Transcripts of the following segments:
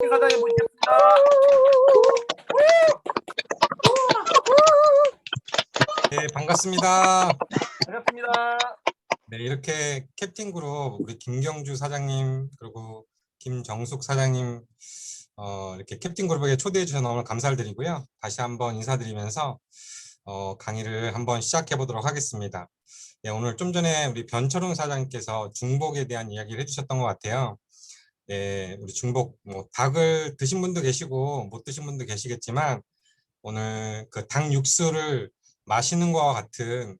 사장님 모시겠습니다. 네, 반갑습니다. 반갑습니다. 네, 이렇게 캡틴 그룹 우리 김경주 사장님 그리고 김정숙 사장님 이렇게 캡틴 그룹에게 초대해 주셔서 너무 감사드리고요. 다시 한번 인사드리면서 강의를 한번 시작해 보도록 하겠습니다. 네, 오늘 좀 전에 우리 변철웅 사장님께서 중복에 대한 이야기를 해주셨던 것 같아요. 네, 우리 중복 뭐 닭을 드신 분도 계시고 못 드신 분도 계시겠지만 오늘 그 닭 육수를 마시는 것과 같은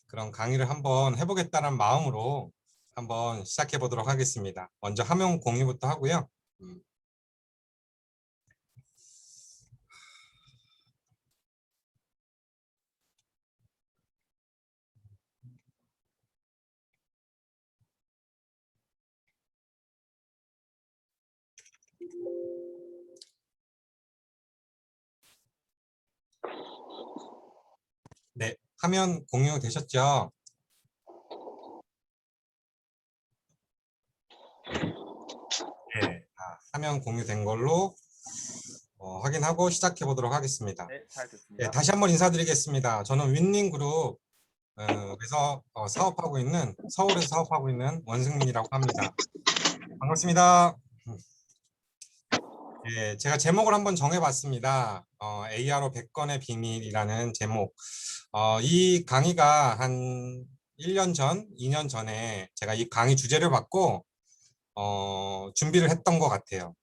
그런 강의를 한번 해보겠다는 마음으로 한번 시작해 보도록 하겠습니다. 먼저 화면 공유부터 하고요. 네, 화면 공유 되셨죠? 네, 화면 공유된 걸로 확인하고 시작해 보도록 하겠습니다. 네, 잘 됐습니다. 네, 다시 한번 인사드리겠습니다. 저는 윈닝그룹 에서 사업하고 있는 서울에서 사업하고 있는 원승민이라고 합니다. 반갑습니다. 네, 제가 제목을 한번 정해봤습니다. ARO 100건의 비밀이라는 제목. 이 강의가 한 1년 전, 2년 전에 제가 이 강의 주제를 받고 준비를 했던 것 같아요.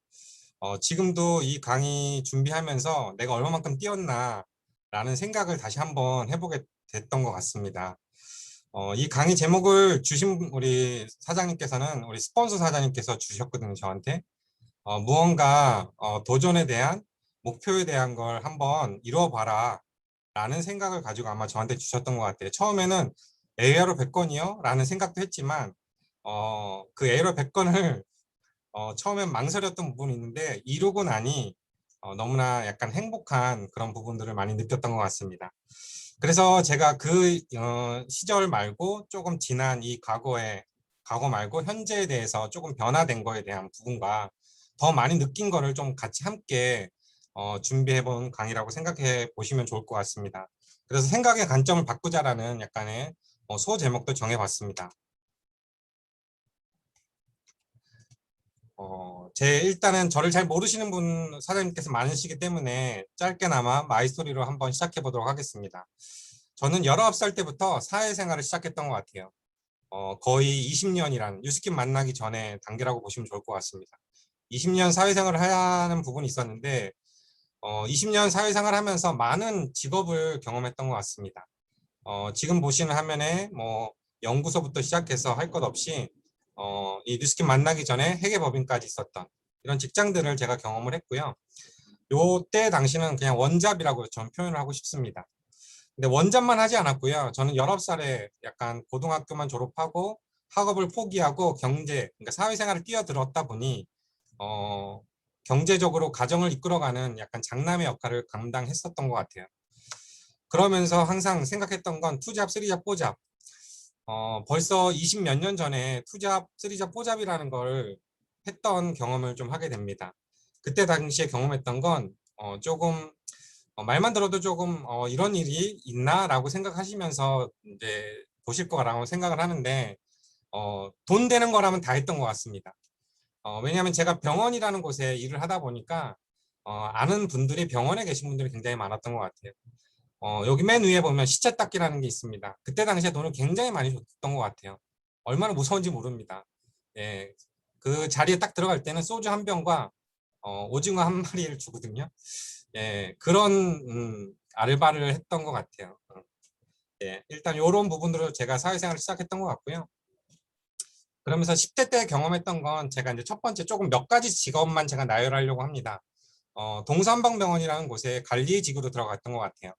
지금도 이 강의 준비하면서 내가 얼마만큼 뛰었나 라는 생각을 다시 한번 해보게 됐던 것 같습니다. 이 강의 제목을 주신 우리 사장님께서는 우리 스폰서 사장님께서 주셨거든요, 저한테. 무언가 도전에 대한 목표에 대한 걸 한번 이루어봐라 라는 생각을 가지고 아마 저한테 주셨던 것 같아요. 처음에는 ARO 100건이요? 라는 생각도 했지만 그 ARO 100건을 처음엔 망설였던 부분이 있는데 이루고 나니 너무나 약간 행복한 그런 부분들을 많이 느꼈던 것 같습니다. 그래서 제가 그 시절 말고 조금 지난 이 과거 말고 현재에 대해서 조금 변화된 거에 대한 부분과 더 많이 느낀 거를 좀 같이 함께 준비해 본 강의라고 생각해 보시면 좋을 것 같습니다. 그래서 생각의 관점을 바꾸자라는 약간의 소제목도 정해봤습니다. 일단은 저를 잘 모르시는 분 사장님께서 많으시기 때문에 짧게나마 마이스토리로 한번 시작해 보도록 하겠습니다. 저는 19살 때부터 사회생활을 시작했던 것 같아요. 거의 20년이라는 뉴스킴 만나기 전에 단계라고 보시면 좋을 것 같습니다. 20년 사회생활을 하는 부분이 있었는데 20년 사회생활을 하면서 많은 직업을 경험했던 것 같습니다. 지금 보시는 화면에 뭐 연구소부터 시작해서 할 것 없이 이 뉴스킴 만나기 전에 회계법인까지 있었던 이런 직장들을 제가 경험을 했고요. 요때 당시는 그냥 원잡이라고 저는 표현을 하고 싶습니다. 근데 원잡만 하지 않았고요. 저는 19살에 약간 고등학교만 졸업하고 학업을 포기하고 그러니까 사회생활을 뛰어들었다 보니 경제적으로 가정을 이끌어가는 약간 장남의 역할을 감당했었던 것 같아요. 그러면서 항상 생각했던 건 투잡, 쓰리잡, 뽀잡. 벌써 20 몇 년 전에 투잡, 쓰리잡, 뽀잡이라는 걸 했던 경험을 좀 하게 됩니다. 그때 당시에 경험했던 건 조금 말만 들어도 조금 이런 일이 있나라고 생각하시면서 이제 보실 거라고 생각을 하는데 돈 되는 거라면 다 했던 것 같습니다. 왜냐하면 제가 병원이라는 곳에 일을 하다 보니까 아는 분들이 병원에 계신 분들이 굉장히 많았던 것 같아요. 여기 맨 위에 보면 시체 닦기라는 게 있습니다. 그때 당시에 돈을 굉장히 많이 줬던 것 같아요. 얼마나 무서운지 모릅니다. 예, 그 자리에 딱 들어갈 때는 소주 한 병과 오징어 한 마리를 주거든요. 예, 그런 알바를 했던 것 같아요. 예, 일단 이런 부분으로 제가 사회생활을 시작했던 것 같고요. 그러면서 10대 때 경험했던 건 제가 이제 첫 번째 조금 몇 가지 직업만 제가 나열하려고 합니다. 동산방병원이라는 곳에 관리직으로 들어갔던 것 같아요.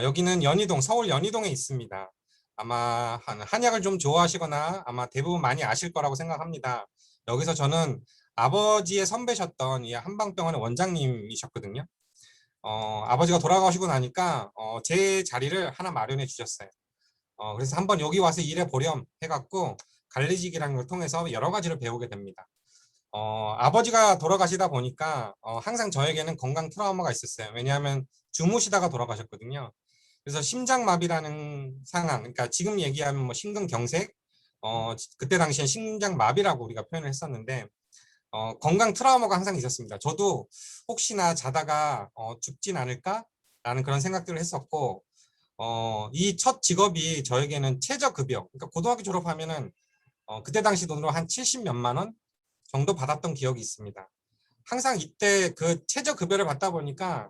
여기는 연희동, 서울 연희동에 있습니다. 아마 한약을 좀 좋아하시거나 아마 대부분 많이 아실 거라고 생각합니다. 여기서 저는 아버지의 선배셨던 이 한방병원의 원장님이셨거든요. 아버지가 돌아가시고 나니까 제 자리를 하나 마련해 주셨어요. 그래서 한번 여기 와서 일해 보렴 해갖고 관리직이라는 걸 통해서 여러 가지를 배우게 됩니다. 아버지가 돌아가시다 보니까 항상 저에게는 건강 트라우마가 있었어요. 왜냐하면 주무시다가 돌아가셨거든요. 그래서 심장마비라는 상황, 그러니까 지금 얘기하면 뭐 심근경색, 그때 당시엔 심장마비라고 우리가 표현을 했었는데 건강 트라우마가 항상 있었습니다. 저도 혹시나 자다가 죽진 않을까라는 그런 생각들을 했었고, 이 첫 직업이 저에게는 최저급여, 그러니까 고등학교 졸업하면은 그때 당시 돈으로 한 70 몇만 원 정도 받았던 기억이 있습니다. 항상 이때 그 최저급여를 받다 보니까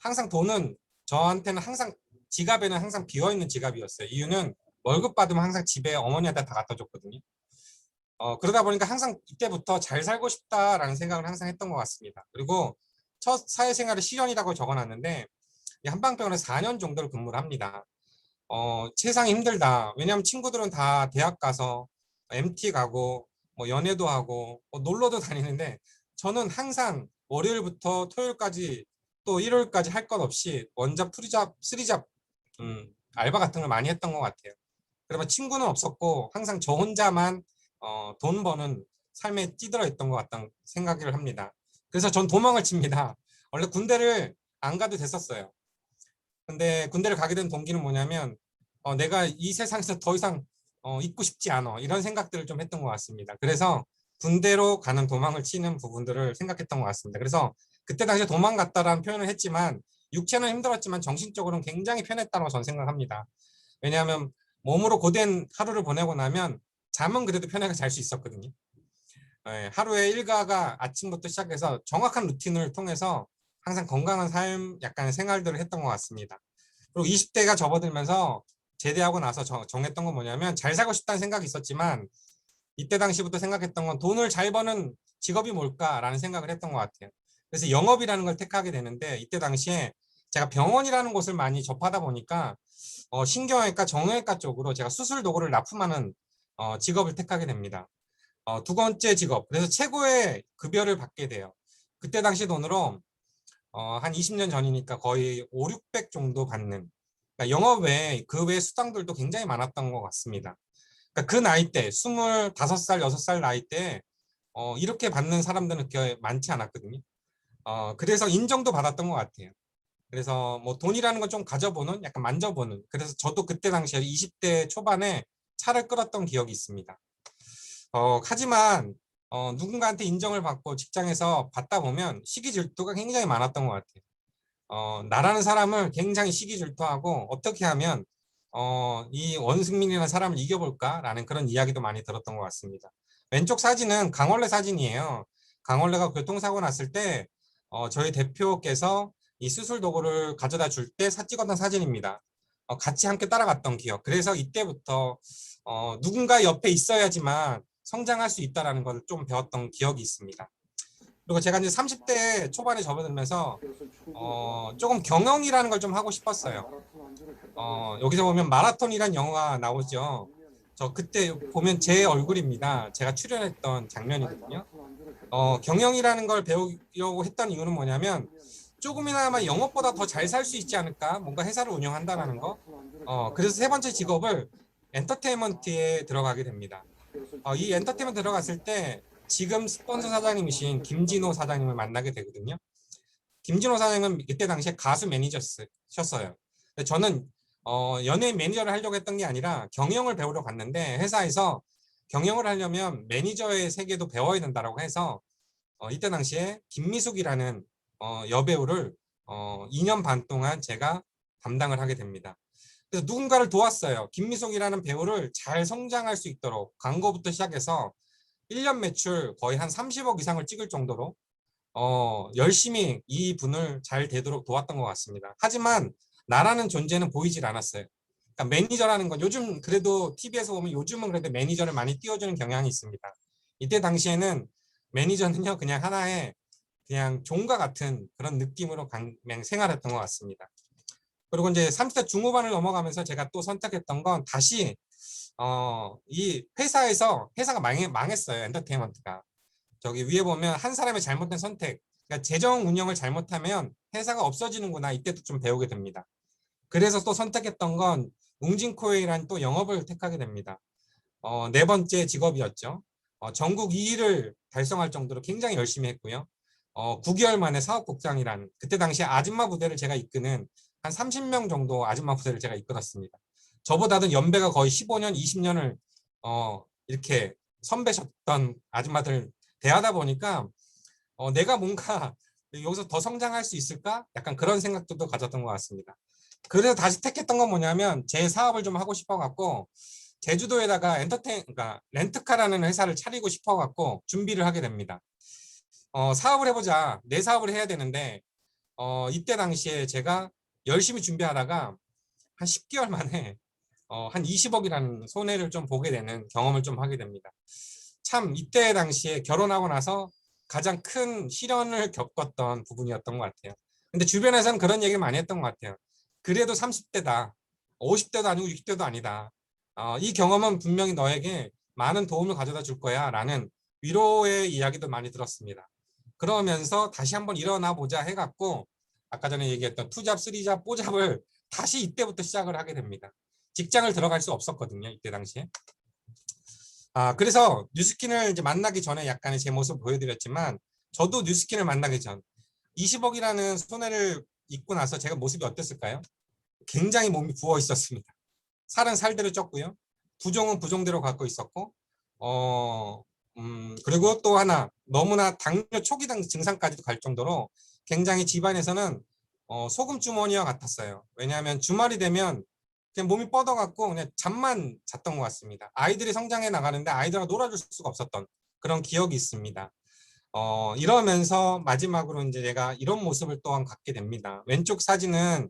항상 돈은 저한테는 항상 지갑에는 항상 비어있는 지갑이었어요. 이유는 월급 받으면 항상 집에 어머니한테 다 갖다 줬거든요. 그러다 보니까 항상 이때부터 잘 살고 싶다라는 생각을 항상 했던 것 같습니다. 그리고 첫 사회생활의 시련이라고 적어놨는데 이 한방병원에 4년 정도를 근무를 합니다. 세상이 힘들다. 왜냐하면 친구들은 다 대학 가서 MT 가고 뭐 연애도 하고 뭐 놀러도 다니는데 저는 항상 월요일부터 토요일까지 또 일요일까지 할 것 없이 원잡, 투잡, 쓰리잡 알바 같은 걸 많이 했던 것 같아요. 그러면 친구는 없었고 항상 저 혼자만 돈 버는 삶에 찌들어 있던 것 같다는 생각을 합니다. 그래서 전 도망을 칩니다. 원래 군대를 안 가도 됐었어요. 근데 군대를 가게 된 동기는 뭐냐면 내가 이 세상에서 더 이상 있고 싶지 않아 이런 생각들을 좀 했던 것 같습니다. 그래서 군대로 가는 도망을 치는 부분들을 생각했던 것 같습니다. 그래서 그때 당시에 도망갔다라는 표현을 했지만 육체는 힘들었지만 정신적으로는 굉장히 편했다고 저는 생각합니다. 왜냐하면 몸으로 고된 하루를 보내고 나면 잠은 그래도 편하게 잘 수 있었거든요. 하루의 일과가 아침부터 시작해서 정확한 루틴을 통해서 항상 건강한 삶, 약간 생활들을 했던 것 같습니다. 그리고 20대가 접어들면서 제대하고 나서 정했던 건 뭐냐면 잘 살고 싶다는 생각이 있었지만 이때 당시부터 생각했던 건 돈을 잘 버는 직업이 뭘까라는 생각을 했던 것 같아요. 그래서 영업이라는 걸 택하게 되는데 이때 당시에 제가 병원이라는 곳을 많이 접하다 보니까 신경외과, 정형외과 쪽으로 제가 수술 도구를 납품하는 직업을 택하게 됩니다. 두 번째 직업, 그래서 최고의 급여를 받게 돼요. 그때 당시 돈으로 한 20년 전이니까 거의 5, 600 정도 받는, 그러니까 영업 외에 그 외 수당들도 굉장히 많았던 것 같습니다. 그러니까 그 나이 때, 25살, 6살 나이 때 이렇게 받는 사람들은 그렇게 많지 않았거든요. 그래서 인정도 받았던 것 같아요. 그래서 뭐 돈이라는 건 좀 가져보는, 약간 만져보는. 그래서 저도 그때 당시에 20대 초반에 차를 끌었던 기억이 있습니다. 하지만 누군가한테 인정을 받고 직장에서 받다 보면 시기 질투가 굉장히 많았던 것 같아요. 나라는 사람을 굉장히 시기 질투하고 어떻게 하면 이 원승민이라는 사람을 이겨볼까라는 그런 이야기도 많이 들었던 것 같습니다. 왼쪽 사진은 강원래 사진이에요. 강원래가 교통사고 났을 때 저희 대표께서 이 수술 도구를 가져다 줄 때 찍었던 사진입니다. 같이 함께 따라갔던 기억. 그래서 이때부터 누군가 옆에 있어야지만 성장할 수 있다는 걸 좀 배웠던 기억이 있습니다. 그리고 제가 이제 30대 초반에 접어들면서 조금 경영이라는 걸 좀 하고 싶었어요. 여기서 보면 마라톤이란 영화가 나오죠. 저 그때 보면 제 얼굴입니다. 제가 출연했던 장면이거든요. 경영이라는 걸 배우려고 했던 이유는 뭐냐면 조금이나마 영업보다 더 잘 살 수 있지 않을까? 뭔가 회사를 운영한다는 거. 그래서 세 번째 직업을 엔터테인먼트에 들어가게 됩니다. 이 엔터테인먼트 들어갔을 때 지금 스폰서 사장님이신 김진호 사장님을 만나게 되거든요. 김진호 사장님은 그때 당시에 가수 매니저셨어요. 저는 연예인 매니저를 하려고 했던 게 아니라 경영을 배우러 갔는데 회사에서 경영을 하려면 매니저의 세계도 배워야 된다고 해서 이때 당시에 김미숙이라는 여배우를 2년 반 동안 제가 담당을 하게 됩니다. 그래서 누군가를 도왔어요. 김미숙이라는 배우를 잘 성장할 수 있도록 광고부터 시작해서 1년 매출 거의 한 30억 이상을 찍을 정도로 열심히 이 분을 잘 되도록 도왔던 것 같습니다. 하지만 나라는 존재는 보이질 않았어요. 그러니까 매니저라는 건 요즘 그래도 TV에서 보면 요즘은 그래도 매니저를 많이 띄워주는 경향이 있습니다. 이때 당시에는 매니저는요 그냥 하나의 그냥 종과 같은 그런 느낌으로 생활했던 것 같습니다. 그리고 이제 30대 중후반을 넘어가면서 제가 또 선택했던 건 다시 이 회사가 망했어요. 엔터테인먼트가. 저기 위에 보면 한 사람의 잘못된 선택, 그러니까 재정 운영을 잘못하면 회사가 없어지는구나 이때도 좀 배우게 됩니다. 그래서 또 선택했던 건 웅진코웨이라는 또 영업을 택하게 됩니다. 네 번째 직업이었죠. 전국 2위를 달성할 정도로 굉장히 열심히 했고요. 9개월 만에 사업국장이라는 그때 당시에 아줌마 부대를 제가 이끄는 한 30명 정도 아줌마 부대를 제가 이끌었습니다. 저보다는 연배가 거의 15년, 20년을 이렇게 선배셨던 아줌마들 대하다 보니까 내가 뭔가 여기서 더 성장할 수 있을까? 약간 그런 생각도 가졌던 것 같습니다. 그래서 다시 택했던 건 뭐냐면 제 사업을 좀 하고 싶어 갖고 제주도에다가 그러니까 렌트카라는 회사를 차리고 싶어 갖고 준비를 하게 됩니다. 사업을 해보자. 내 사업을 해야 되는데 이때 당시에 제가 열심히 준비하다가 한 10개월 만에 한 20억이라는 손해를 좀 보게 되는 경험을 좀 하게 됩니다. 참 이때 당시에 결혼하고 나서 가장 큰 시련을 겪었던 부분이었던 것 같아요. 근데 주변에서는 그런 얘기를 많이 했던 것 같아요. 그래도 30대다. 50대도 아니고 60대도 아니다. 이 경험은 분명히 너에게 많은 도움을 가져다 줄 거야 라는 위로의 이야기도 많이 들었습니다. 그러면서 다시 한번 일어나 보자 해갖고 아까 전에 얘기했던 투잡, 쓰리잡, 뽀잡을 다시 이때부터 시작을 하게 됩니다. 직장을 들어갈 수 없었거든요. 이때 당시에. 그래서 뉴스킨을 이제 만나기 전에 약간의 제 모습을 보여드렸지만 저도 뉴스킨을 만나기 전 20억이라는 손해를 입고 나서 제가 모습이 어땠을까요? 굉장히 몸이 부어 있었습니다. 살은 살대로 쪘고요. 부종은 부종대로 갖고 있었고 그리고 또 하나 너무나 당뇨 초기 증상까지도 갈 정도로 굉장히 집안에서는 소금 주머니와 같았어요. 왜냐하면 주말이 되면 그냥 몸이 뻗어갖고 그냥 잠만 잤던 것 같습니다. 아이들이 성장해 나가는데 아이들과 놀아줄 수가 없었던 그런 기억이 있습니다. 이러면서 마지막으로 이제 제가 이런 모습을 또한 갖게 됩니다. 왼쪽 사진은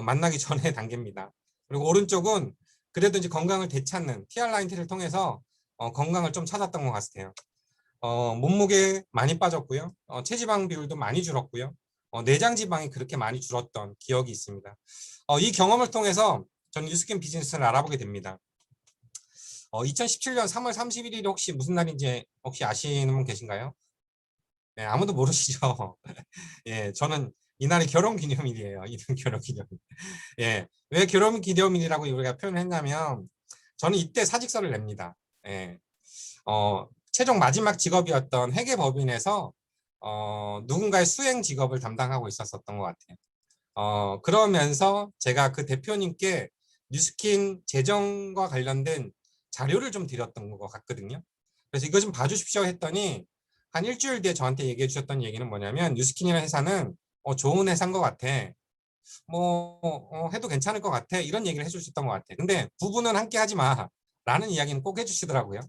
만나기 전의 단계입니다. 그리고 오른쪽은 그래도 이제 건강을 되찾는 TR9T를 통해서 건강을 좀 찾았던 것 같아요. 몸무게 많이 빠졌고요. 체지방 비율도 많이 줄었고요. 내장 지방이 그렇게 많이 줄었던 기억이 있습니다. 이 경험을 통해서 저는 뉴스킨 비즈니스를 알아보게 됩니다. 2017년 3월 31일이 혹시 무슨 날인지 혹시 아시는 분 계신가요? 네, 아무도 모르시죠? 예, 저는 이날이 결혼 기념일이에요. 이름 결혼 기념일. 예, 왜 결혼 기념일이라고 우리가 표현을 했냐면 저는 이때 사직서를 냅니다. 예, 최종 마지막 직업이었던 회계법인에서 누군가의 수행 직업을 담당하고 있었던 것 같아요. 그러면서 제가 그 대표님께 뉴스킨 재정과 관련된 자료를 좀 드렸던 것 같거든요. 그래서 이거 좀 봐주십시오 했더니 한 일주일 뒤에 저한테 얘기해 주셨던 얘기는 뭐냐면 뉴스킨이라는 회사는 좋은 회사인 것 같아. 해도 괜찮을 것 같아. 이런 얘기를 해주셨던 것 같아요. 근데 부부는 함께 하지 마. 라는 이야기는 꼭 해주시더라고요.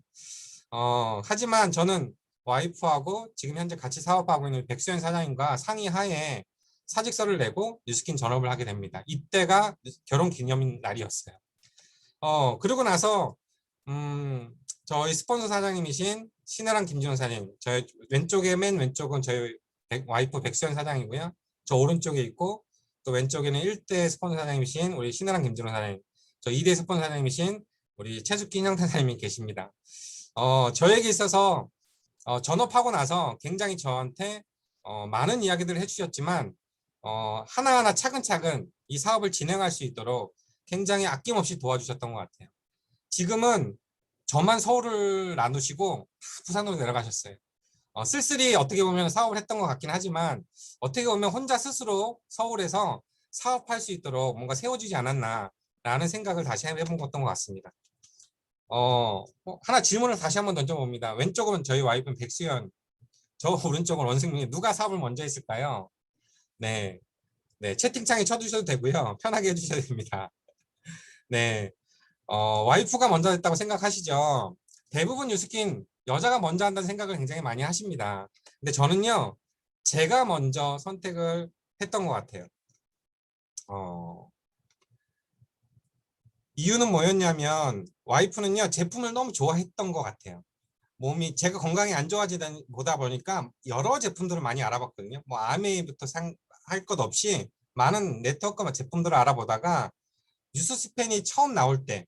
하지만 저는 와이프하고 지금 현재 같이 사업하고 있는 백수연 사장님과 상의하에 사직서를 내고 뉴스킨 전업을 하게 됩니다. 이때가 결혼 기념일 날이었어요. 그러고 나서 저희 스폰서 사장님이신 신혜랑 김진호 사장님, 저희 맨 왼쪽은 저희 와이프 백수연 사장이고요. 저 오른쪽에 있고 또 왼쪽에는 1대 스폰서 사장님이신 우리 신혜랑 김진호 사장님, 저 2대 스폰서 사장님이신 우리 최숙기 인형 사장님이 계십니다. 저에게 있어서 전업하고 나서 굉장히 저한테 많은 이야기들을 해주셨지만 하나하나 차근차근 이 사업을 진행할 수 있도록 굉장히 아낌없이 도와주셨던 것 같아요. 지금은 저만 서울을 나누시고 부산으로 내려가셨어요. 쓸쓸히 어떻게 보면 사업을 했던 것 같긴 하지만 어떻게 보면 혼자 스스로 서울에서 사업할 수 있도록 뭔가 세워지지 않았나 라는 생각을 다시 해본 것 같습니다. 하나 질문을 다시 한번 던져봅니다. 왼쪽은 저희 와이프는 백수연, 저 오른쪽은 원승민이 누가 사업을 먼저 했을까요? 네, 네, 채팅창에 쳐주셔도 되고요. 편하게 해주셔도 됩니다. 네, 와이프가 먼저 했다고 생각하시죠? 대부분 뉴스킨 여자가 먼저 한다는 생각을 굉장히 많이 하십니다. 근데 저는요, 제가 먼저 선택을 했던 것 같아요. 이유는 뭐였냐면 와이프는요, 제품을 너무 좋아했던 것 같아요. 몸이 제가 건강이 안 좋아지다 보니까 여러 제품들을 많이 알아봤거든요. 뭐 아메이부터 할 것 없이 많은 네트워크 제품들을 알아보다가 뉴스스펜이 처음 나올 때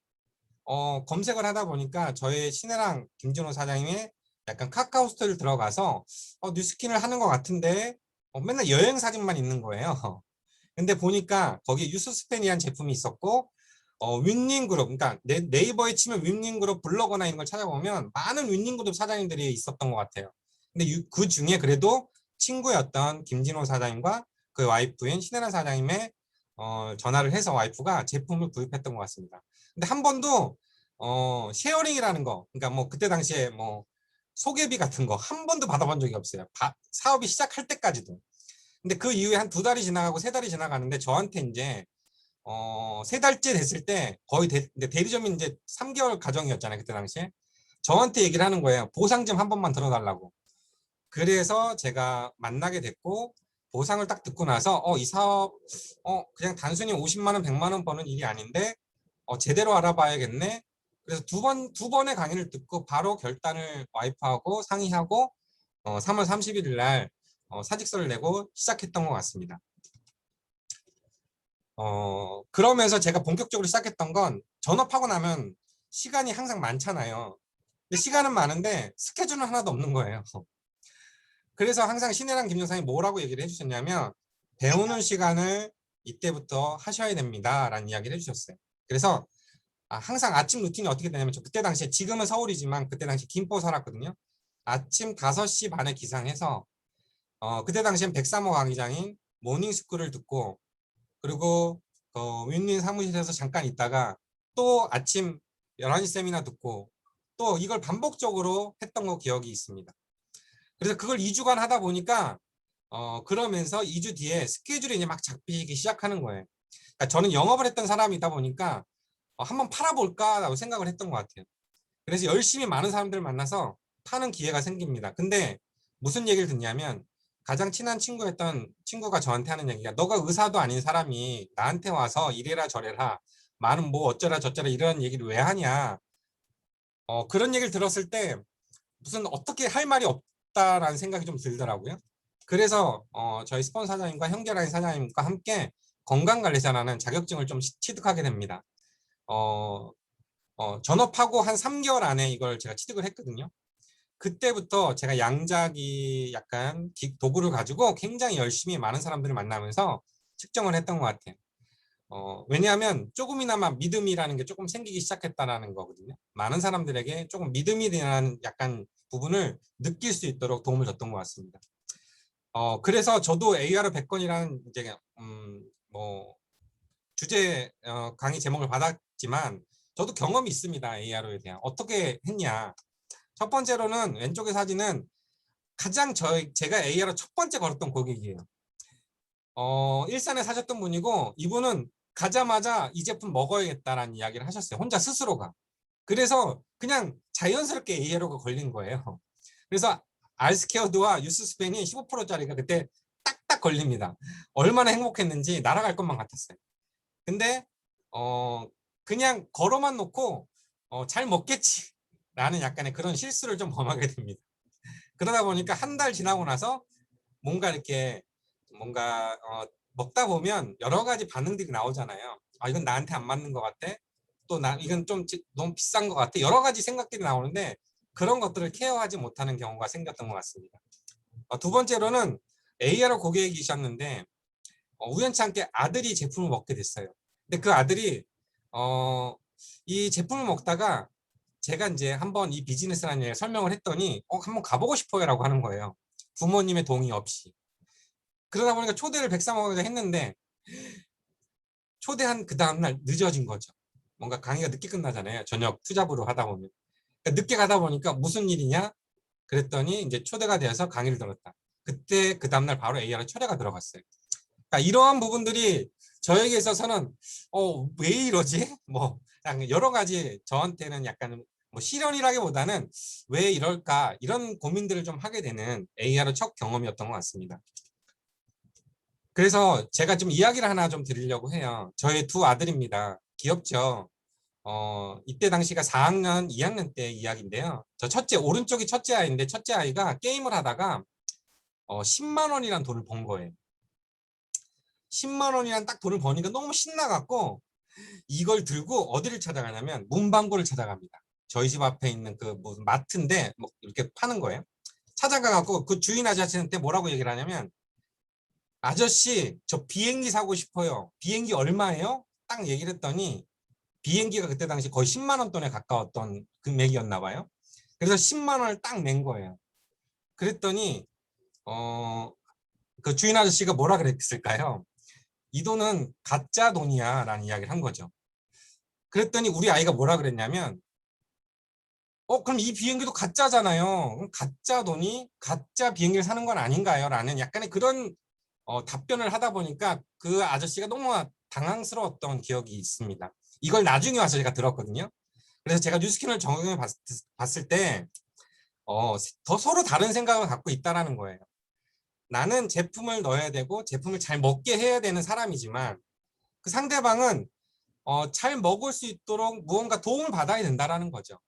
검색을 하다 보니까 저희 신혜랑 김진호 사장님의 약간 카카오 스토리를 들어가서 뉴스킨을 하는 것 같은데 맨날 여행 사진만 있는 거예요. 근데 보니까 거기 뉴스스펜이라는 제품이 있었고 윈닝그룹, 그러니까 네이버에 치면 윈닝그룹 블로거나 이런 걸 찾아보면 많은 윈닝그룹 사장님들이 있었던 것 같아요. 근데 그 중에 그래도 친구였던 김진호 사장님과 그 와이프인 신혜란 사장님의 전화를 해서 와이프가 제품을 구입했던 것 같습니다. 근데 한 번도 쉐어링이라는 거, 그러니까 뭐 그때 당시에 뭐 소개비 같은 거 한 번도 받아본 적이 없어요. 사업이 시작할 때까지도. 근데 그 이후에 한 2달이 지나가고 3달이 지나가는데 저한테 이제 3달째 됐을 때 거의 근데 대리점이 이제 3개월 가정이었잖아요. 그때 당시에. 저한테 얘기를 하는 거예요. 보상 좀 한 번만 들어달라고. 그래서 제가 만나게 됐고 보상을 딱 듣고 나서 이 사업 그냥 단순히 50만 원, 100만 원 버는 일이 아닌데 제대로 알아봐야겠네. 그래서 두 번의 강의를 듣고 바로 결단을 와이프하고 상의하고 3월 31일 날 사직서를 내고 시작했던 것 같습니다. 그러면서 제가 본격적으로 시작했던 건 전업하고 나면 시간이 항상 많잖아요. 근데 시간은 많은데 스케줄은 하나도 없는 거예요. 그래서 항상 신혜랑 김영상이 뭐라고 얘기를 해주셨냐면 배우는 시간을 이때부터 하셔야 됩니다 라는 이야기를 해주셨어요. 그래서 항상 아침 루틴이 어떻게 되냐면 저 그때 당시에 지금은 서울이지만 그때 당시 김포 살았거든요. 아침 5시 반에 기상해서 그때 당시엔 백삼호 강의장인 모닝스쿨을 듣고 그리고 윈윈 사무실에서 잠깐 있다가 또 아침 11시 세미나 듣고 또 이걸 반복적으로 했던 거 기억이 있습니다. 그래서 그걸 2주간 하다 보니까 그러면서 2주 뒤에 스케줄이 이제 막 잡히기 시작하는 거예요. 그러니까 저는 영업을 했던 사람이다 보니까 한번 팔아볼까라고 생각을 했던 것 같아요. 그래서 열심히 많은 사람들을 만나서 파는 기회가 생깁니다. 근데 무슨 얘기를 듣냐면 가장 친한 친구였던 친구가 저한테 하는 얘기가 너가 의사도 아닌 사람이 나한테 와서 이래라 저래라 말은 뭐 어쩌라 저쩌라 이런 얘기를 왜 하냐. 그런 얘기를 들었을 때 무슨 어떻게 할 말이 없다라는 생각이 좀 들더라고요. 그래서 저희 스폰서 사장님과 형제라인 사장님과 함께 건강관리사라는 자격증을 좀 취득하게 됩니다. 전업하고 한 3개월 안에 이걸 제가 취득을 했거든요. 그때부터 제가 양자기 약간 도구를 가지고 굉장히 열심히 많은 사람들을 만나면서 측정을 했던 것 같아요. 왜냐하면 조금이나마 믿음이라는 게 조금 생기기 시작했다라는 거거든요. 많은 사람들에게 조금 믿음이 되는 약간 부분을 느낄 수 있도록 도움을 줬던 것 같습니다. 그래서 저도 AR 100건이라는 이제 뭐 주제 강의 제목을 받았지만 저도 경험이 있습니다. AR에 대한 어떻게 했냐. 첫 번째로는 왼쪽의 사진은 가장 제가 AR로 첫 번째 걸었던 고객이에요. 일산에 사셨던 분이고 이분은 가자마자 이 제품 먹어야겠다라는 이야기를 하셨어요. 혼자 스스로가. 그래서 그냥 자연스럽게 AR로가 걸린 거예요. 그래서 알스케어드와 유스스펜이 15%짜리가 그때 딱딱 걸립니다. 얼마나 행복했는지 날아갈 것만 같았어요. 근데 그냥 걸어만 놓고 잘 먹겠지 라는 약간의 그런 실수를 좀 범하게 됩니다. 그러다 보니까 한 달 지나고 나서 뭔가 이렇게 뭔가 먹다 보면 여러 가지 반응들이 나오잖아요. 이건 나한테 안 맞는 것 같아. 또 이건 좀 너무 비싼 것 같아. 여러 가지 생각들이 나오는데 그런 것들을 케어하지 못하는 경우가 생겼던 것 같습니다. 두 번째로는 AR 고객이셨는데 우연치 않게 아들이 제품을 먹게 됐어요. 근데 그 아들이 이 제품을 먹다가 제가 이제 한번 이 비즈니스라는 얘기를 설명을 했더니 한번 가보고 싶어요라고 하는 거예요. 부모님의 동의 없이. 그러다 보니까 초대를 백삼호가 했는데 초대한 그 다음날 늦어진 거죠. 뭔가 강의가 늦게 끝나잖아요. 저녁 투잡으로 하다 보면. 그러니까 늦게 가다 보니까 무슨 일이냐? 그랬더니 이제 초대가 되어서 강의를 들었다. 그때 그 다음날 바로 AR로 초대가 들어갔어요. 그러니까 이러한 부분들이 저에게 있어서는 왜 이러지? 뭐 여러 가지 저한테는 약간 뭐 시련이라기보다는 왜 이럴까 이런 고민들을 좀 하게 되는 AR의 첫 경험이었던 것 같습니다. 그래서 제가 좀 이야기를 하나 좀 드리려고 해요. 저희 두 아들입니다. 귀엽죠? 이때 당시가 4학년, 2학년 때 이야기인데요. 저 오른쪽이 첫째 아이인데 첫째 아이가 게임을 하다가 10만 원이란 돈을 번 거예요. 10만 원이란 딱 돈을 버니까 너무 신나갖고 이걸 들고 어디를 찾아가냐면 문방구를 찾아갑니다. 저희 집 앞에 있는 그 무슨 마트인데 뭐 이렇게 파는 거예요. 찾아가갖고 그 주인 아저씨한테 뭐라고 얘기를 하냐면 아저씨 저 비행기 사고 싶어요. 비행기 얼마예요? 딱 얘기를 했더니 비행기가 그때 당시 거의 10만 원 돈에 가까웠던 금액이었나 봐요. 그래서 10만 원을 딱 낸 거예요. 그랬더니 그 주인 아저씨가 뭐라 그랬을까요? 이 돈은 가짜 돈이야 라는 이야기를 한 거죠. 그랬더니 우리 아이가 뭐라 그랬냐면 그럼 이 비행기도 가짜잖아요. 그럼 가짜 돈이 가짜 비행기를 사는 건 아닌가요? 라는 약간의 그런 답변을 하다 보니까 그 아저씨가 너무 당황스러웠던 기억이 있습니다. 이걸 나중에 와서 제가 들었거든요. 그래서 제가 뉴스키를 적용해 봤을 때 더 서로 다른 생각을 갖고 있다라는 거예요. 나는 제품을 넣어야 되고 제품을 잘 먹게 해야 되는 사람이지만 그 상대방은 잘 먹을 수 있도록 무언가 도움을 받아야 된다라는 거죠.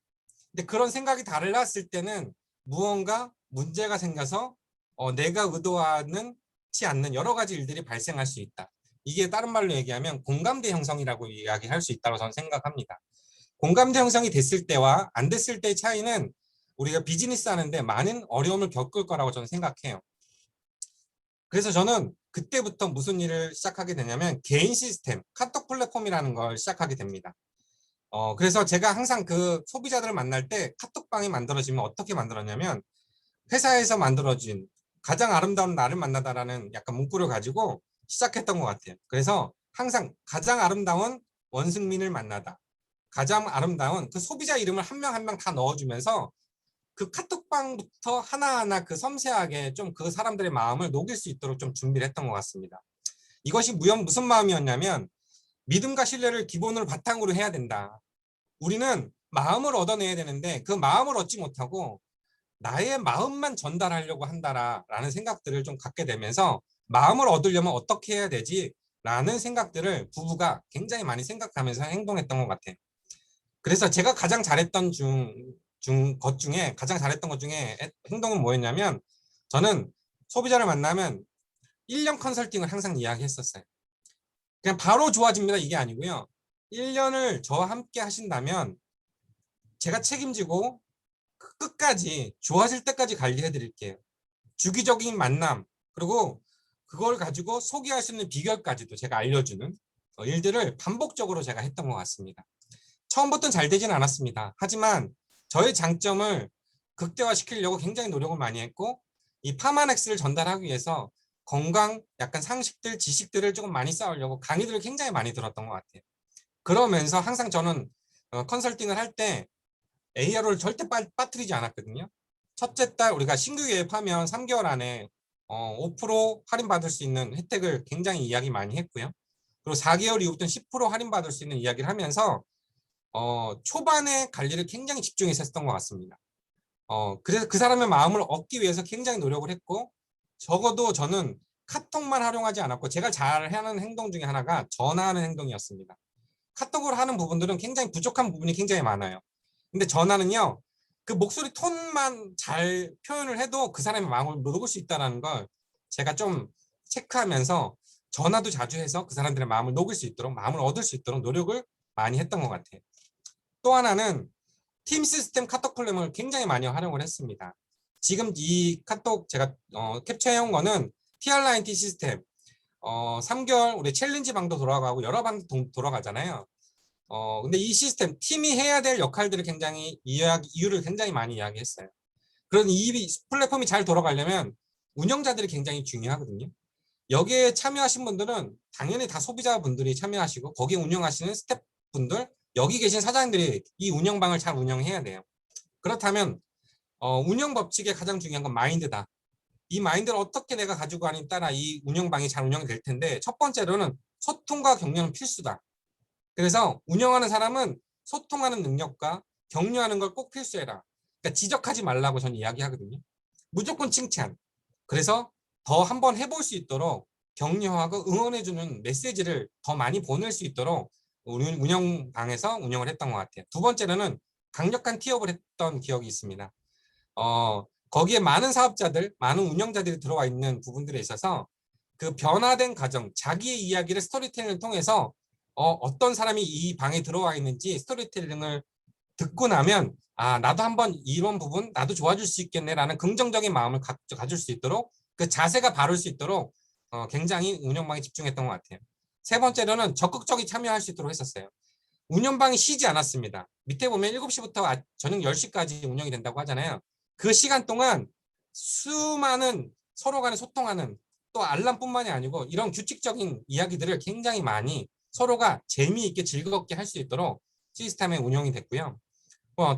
근데 그런 생각이 달랐을 때는 무언가 문제가 생겨서 내가 의도하지 않는 여러 가지 일들이 발생할 수 있다. 이게 다른 말로 얘기하면 공감대 형성이라고 이야기할 수 있다고 저는 생각합니다. 공감대 형성이 됐을 때와 안 됐을 때의 차이는 우리가 비즈니스 하는데 많은 어려움을 겪을 거라고 저는 생각해요. 그래서 저는 그때부터 무슨 일을 시작하게 되냐면 개인 시스템, 카톡 플랫폼이라는 걸 시작하게 됩니다. 그래서 제가 항상 그 소비자들을 만날 때 카톡방이 만들어지면 어떻게 만들었냐면 회사에서 만들어진 가장 아름다운 나를 만나다라는 약간 문구를 가지고 시작했던 것 같아요. 그래서 항상 가장 아름다운 원승민을 만나다. 가장 아름다운 그 소비자 이름을 한 명 한 명 다 넣어주면서 그 카톡방부터 하나하나 그 섬세하게 좀 그 사람들의 마음을 녹일 수 있도록 좀 준비를 했던 것 같습니다. 이것이 무슨 마음이었냐면 믿음과 신뢰를 기본으로 바탕으로 해야 된다. 우리는 마음을 얻어내야 되는데 그 마음을 얻지 못하고 나의 마음만 전달하려고 한다라는 생각들을 좀 갖게 되면서 마음을 얻으려면 어떻게 해야 되지? 라는 생각들을 부부가 굉장히 많이 생각하면서 행동했던 것 같아요. 그래서 제가 가장 잘했던 것 중에 가장 잘했던 것 중에 행동은 뭐였냐면 저는 소비자를 만나면 1년 컨설팅을 항상 이야기했었어요. 그냥 바로 좋아집니다 이게 아니고요. 1년을 저와 함께 하신다면 제가 책임지고 끝까지 좋아질 때까지 관리해 드릴게요. 주기적인 만남 그리고 그걸 가지고 소개할 수 있는 비결까지도 제가 알려주는 일들을 반복적으로 제가 했던 것 같습니다. 처음부터는 잘 되진 않았습니다. 하지만 저의 장점을 극대화시키려고 굉장히 노력을 많이 했고 이 파마넥스를 전달하기 위해서 건강 약간 상식들 지식들을 조금 많이 쌓으려고 강의들을 굉장히 많이 들었던 것 같아요. 그러면서 항상 저는 컨설팅을 할 때 AR을 절대 빠뜨리지 않았거든요. 첫째 달 우리가 신규 계획하면 3개월 안에 5% 할인받을 수 있는 혜택을 굉장히 이야기 많이 했고요. 그리고 4개월 이후부터는 10% 할인받을 수 있는 이야기를 하면서 초반에 관리를 굉장히 집중해서 했던 것 같습니다. 그래서 그 사람의 마음을 얻기 위해서 굉장히 노력을 했고 적어도 저는 카톡만 활용하지 않았고 제가 잘 하는 행동 중에 하나가 전화하는 행동이었습니다. 카톡으로 하는 부분들은 굉장히 부족한 부분이 굉장히 많아요. 근데 전화는요, 그 목소리 톤만 잘 표현을 해도 그 사람의 마음을 녹을 수 있다는 걸 제가 좀 체크하면서 전화도 자주 해서 그 사람들의 마음을 녹일 수 있도록, 마음을 얻을 수 있도록 노력을 많이 했던 것 같아요. 또 하나는 팀 시스템 카톡 플랫폼을 굉장히 많이 활용을 했습니다. 지금 이 카톡 제가 캡처해온 거는 TR9T 시스템 3개월 우리 챌린지 방도 돌아가고 여러 방도 돌아가잖아요. 근데 이 시스템 팀이 해야 될 역할들을 굉장히 이유를 굉장히 많이 이야기했어요. 그런 이 플랫폼이 잘 돌아가려면 운영자들이 굉장히 중요하거든요. 여기에 참여하신 분들은 당연히 다 소비자분들이 참여하시고 거기에 운영하시는 스태프분들 여기 계신 사장님들이 이 운영방을 잘 운영해야 돼요. 그렇다면 운영 법칙의 가장 중요한 건 마인드다. 이 마인드를 어떻게 내가 가지고 가느냐에 따라 이 운영방이 잘 운영이 될 텐데 첫 번째로는 소통과 격려는 필수다. 그래서 운영하는 사람은 소통하는 능력과 격려하는 걸 꼭 필수해라. 그러니까 지적하지 말라고 저는 이야기하거든요. 무조건 칭찬. 그래서 더 한번 해볼 수 있도록 격려하고 응원해주는 메시지를 더 많이 보낼 수 있도록 운영방에서 운영을 했던 것 같아요. 두 번째로는 강력한 티업을 했던 기억이 있습니다. 거기에 많은 사업자들, 많은 운영자들이 들어와 있는 부분들에 있어서 그 변화된 과정, 자기의 이야기를 스토리텔링을 통해서 어떤 사람이 이 방에 들어와 있는지 스토리텔링을 듣고 나면 나도 한번 이런 부분 나도 좋아질 수 있겠네라는 긍정적인 마음을 가질 수 있도록 그 자세가 바를 수 있도록 굉장히 운영방에 집중했던 것 같아요. 세 번째로는 적극적인 참여할 수 있도록 했었어요. 운영방이 쉬지 않았습니다. 밑에 보면 7시부터 저녁 10시까지 운영이 된다고 하잖아요. 그 시간 동안 수많은 서로 간에 소통하는 또 알람뿐만이 아니고 이런 규칙적인 이야기들을 굉장히 많이 서로가 재미있게 즐겁게 할 수 있도록 시스템에 운영이 됐고요.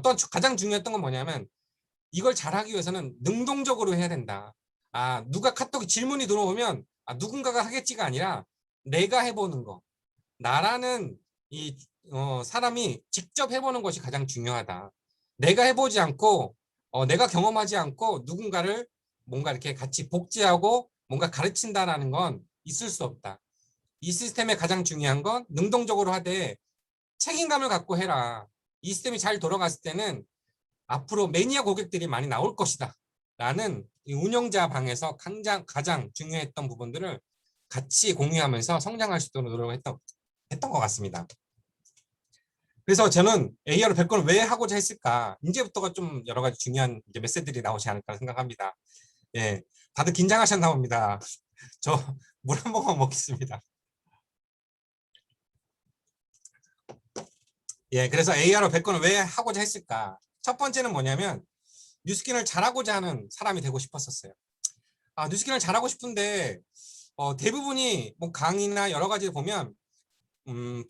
또 가장 중요했던 건 뭐냐면 이걸 잘하기 위해서는 능동적으로 해야 된다. 누가 카톡에 질문이 들어오면 누군가가 하겠지가 아니라 내가 해보는 거. 나라는 이 사람이 직접 해보는 것이 가장 중요하다. 내가 해보지 않고 내가 경험하지 않고 누군가를 뭔가 이렇게 같이 복제하고 뭔가 가르친다라는 건 있을 수 없다. 이 시스템의 가장 중요한 건 능동적으로 하되 책임감을 갖고 해라. 이 시스템이 잘 돌아갔을 때는 앞으로 매니아 고객들이 많이 나올 것이다. 라는 이 운영자 방에서 가장 중요했던 부분들을 같이 공유하면서 성장할 수 있도록 노력을 했던 것 같습니다. 그래서 저는 AR 100건을 왜 하고자 했을까? 이제부터가 좀 여러 가지 중요한 이제 메시지들이 나오지 않을까 생각합니다. 예, 다들 긴장하셨나 봅니다. 저 물 한 모금 먹겠습니다. 예, 그래서 AR 100건을 왜 하고자 했을까? 첫 번째는 뭐냐면 뉴스킨을 잘하고자 하는 사람이 되고 싶었었어요. 뉴스킨을 잘하고 싶은데 대부분이 뭐 강의나 여러 가지 보면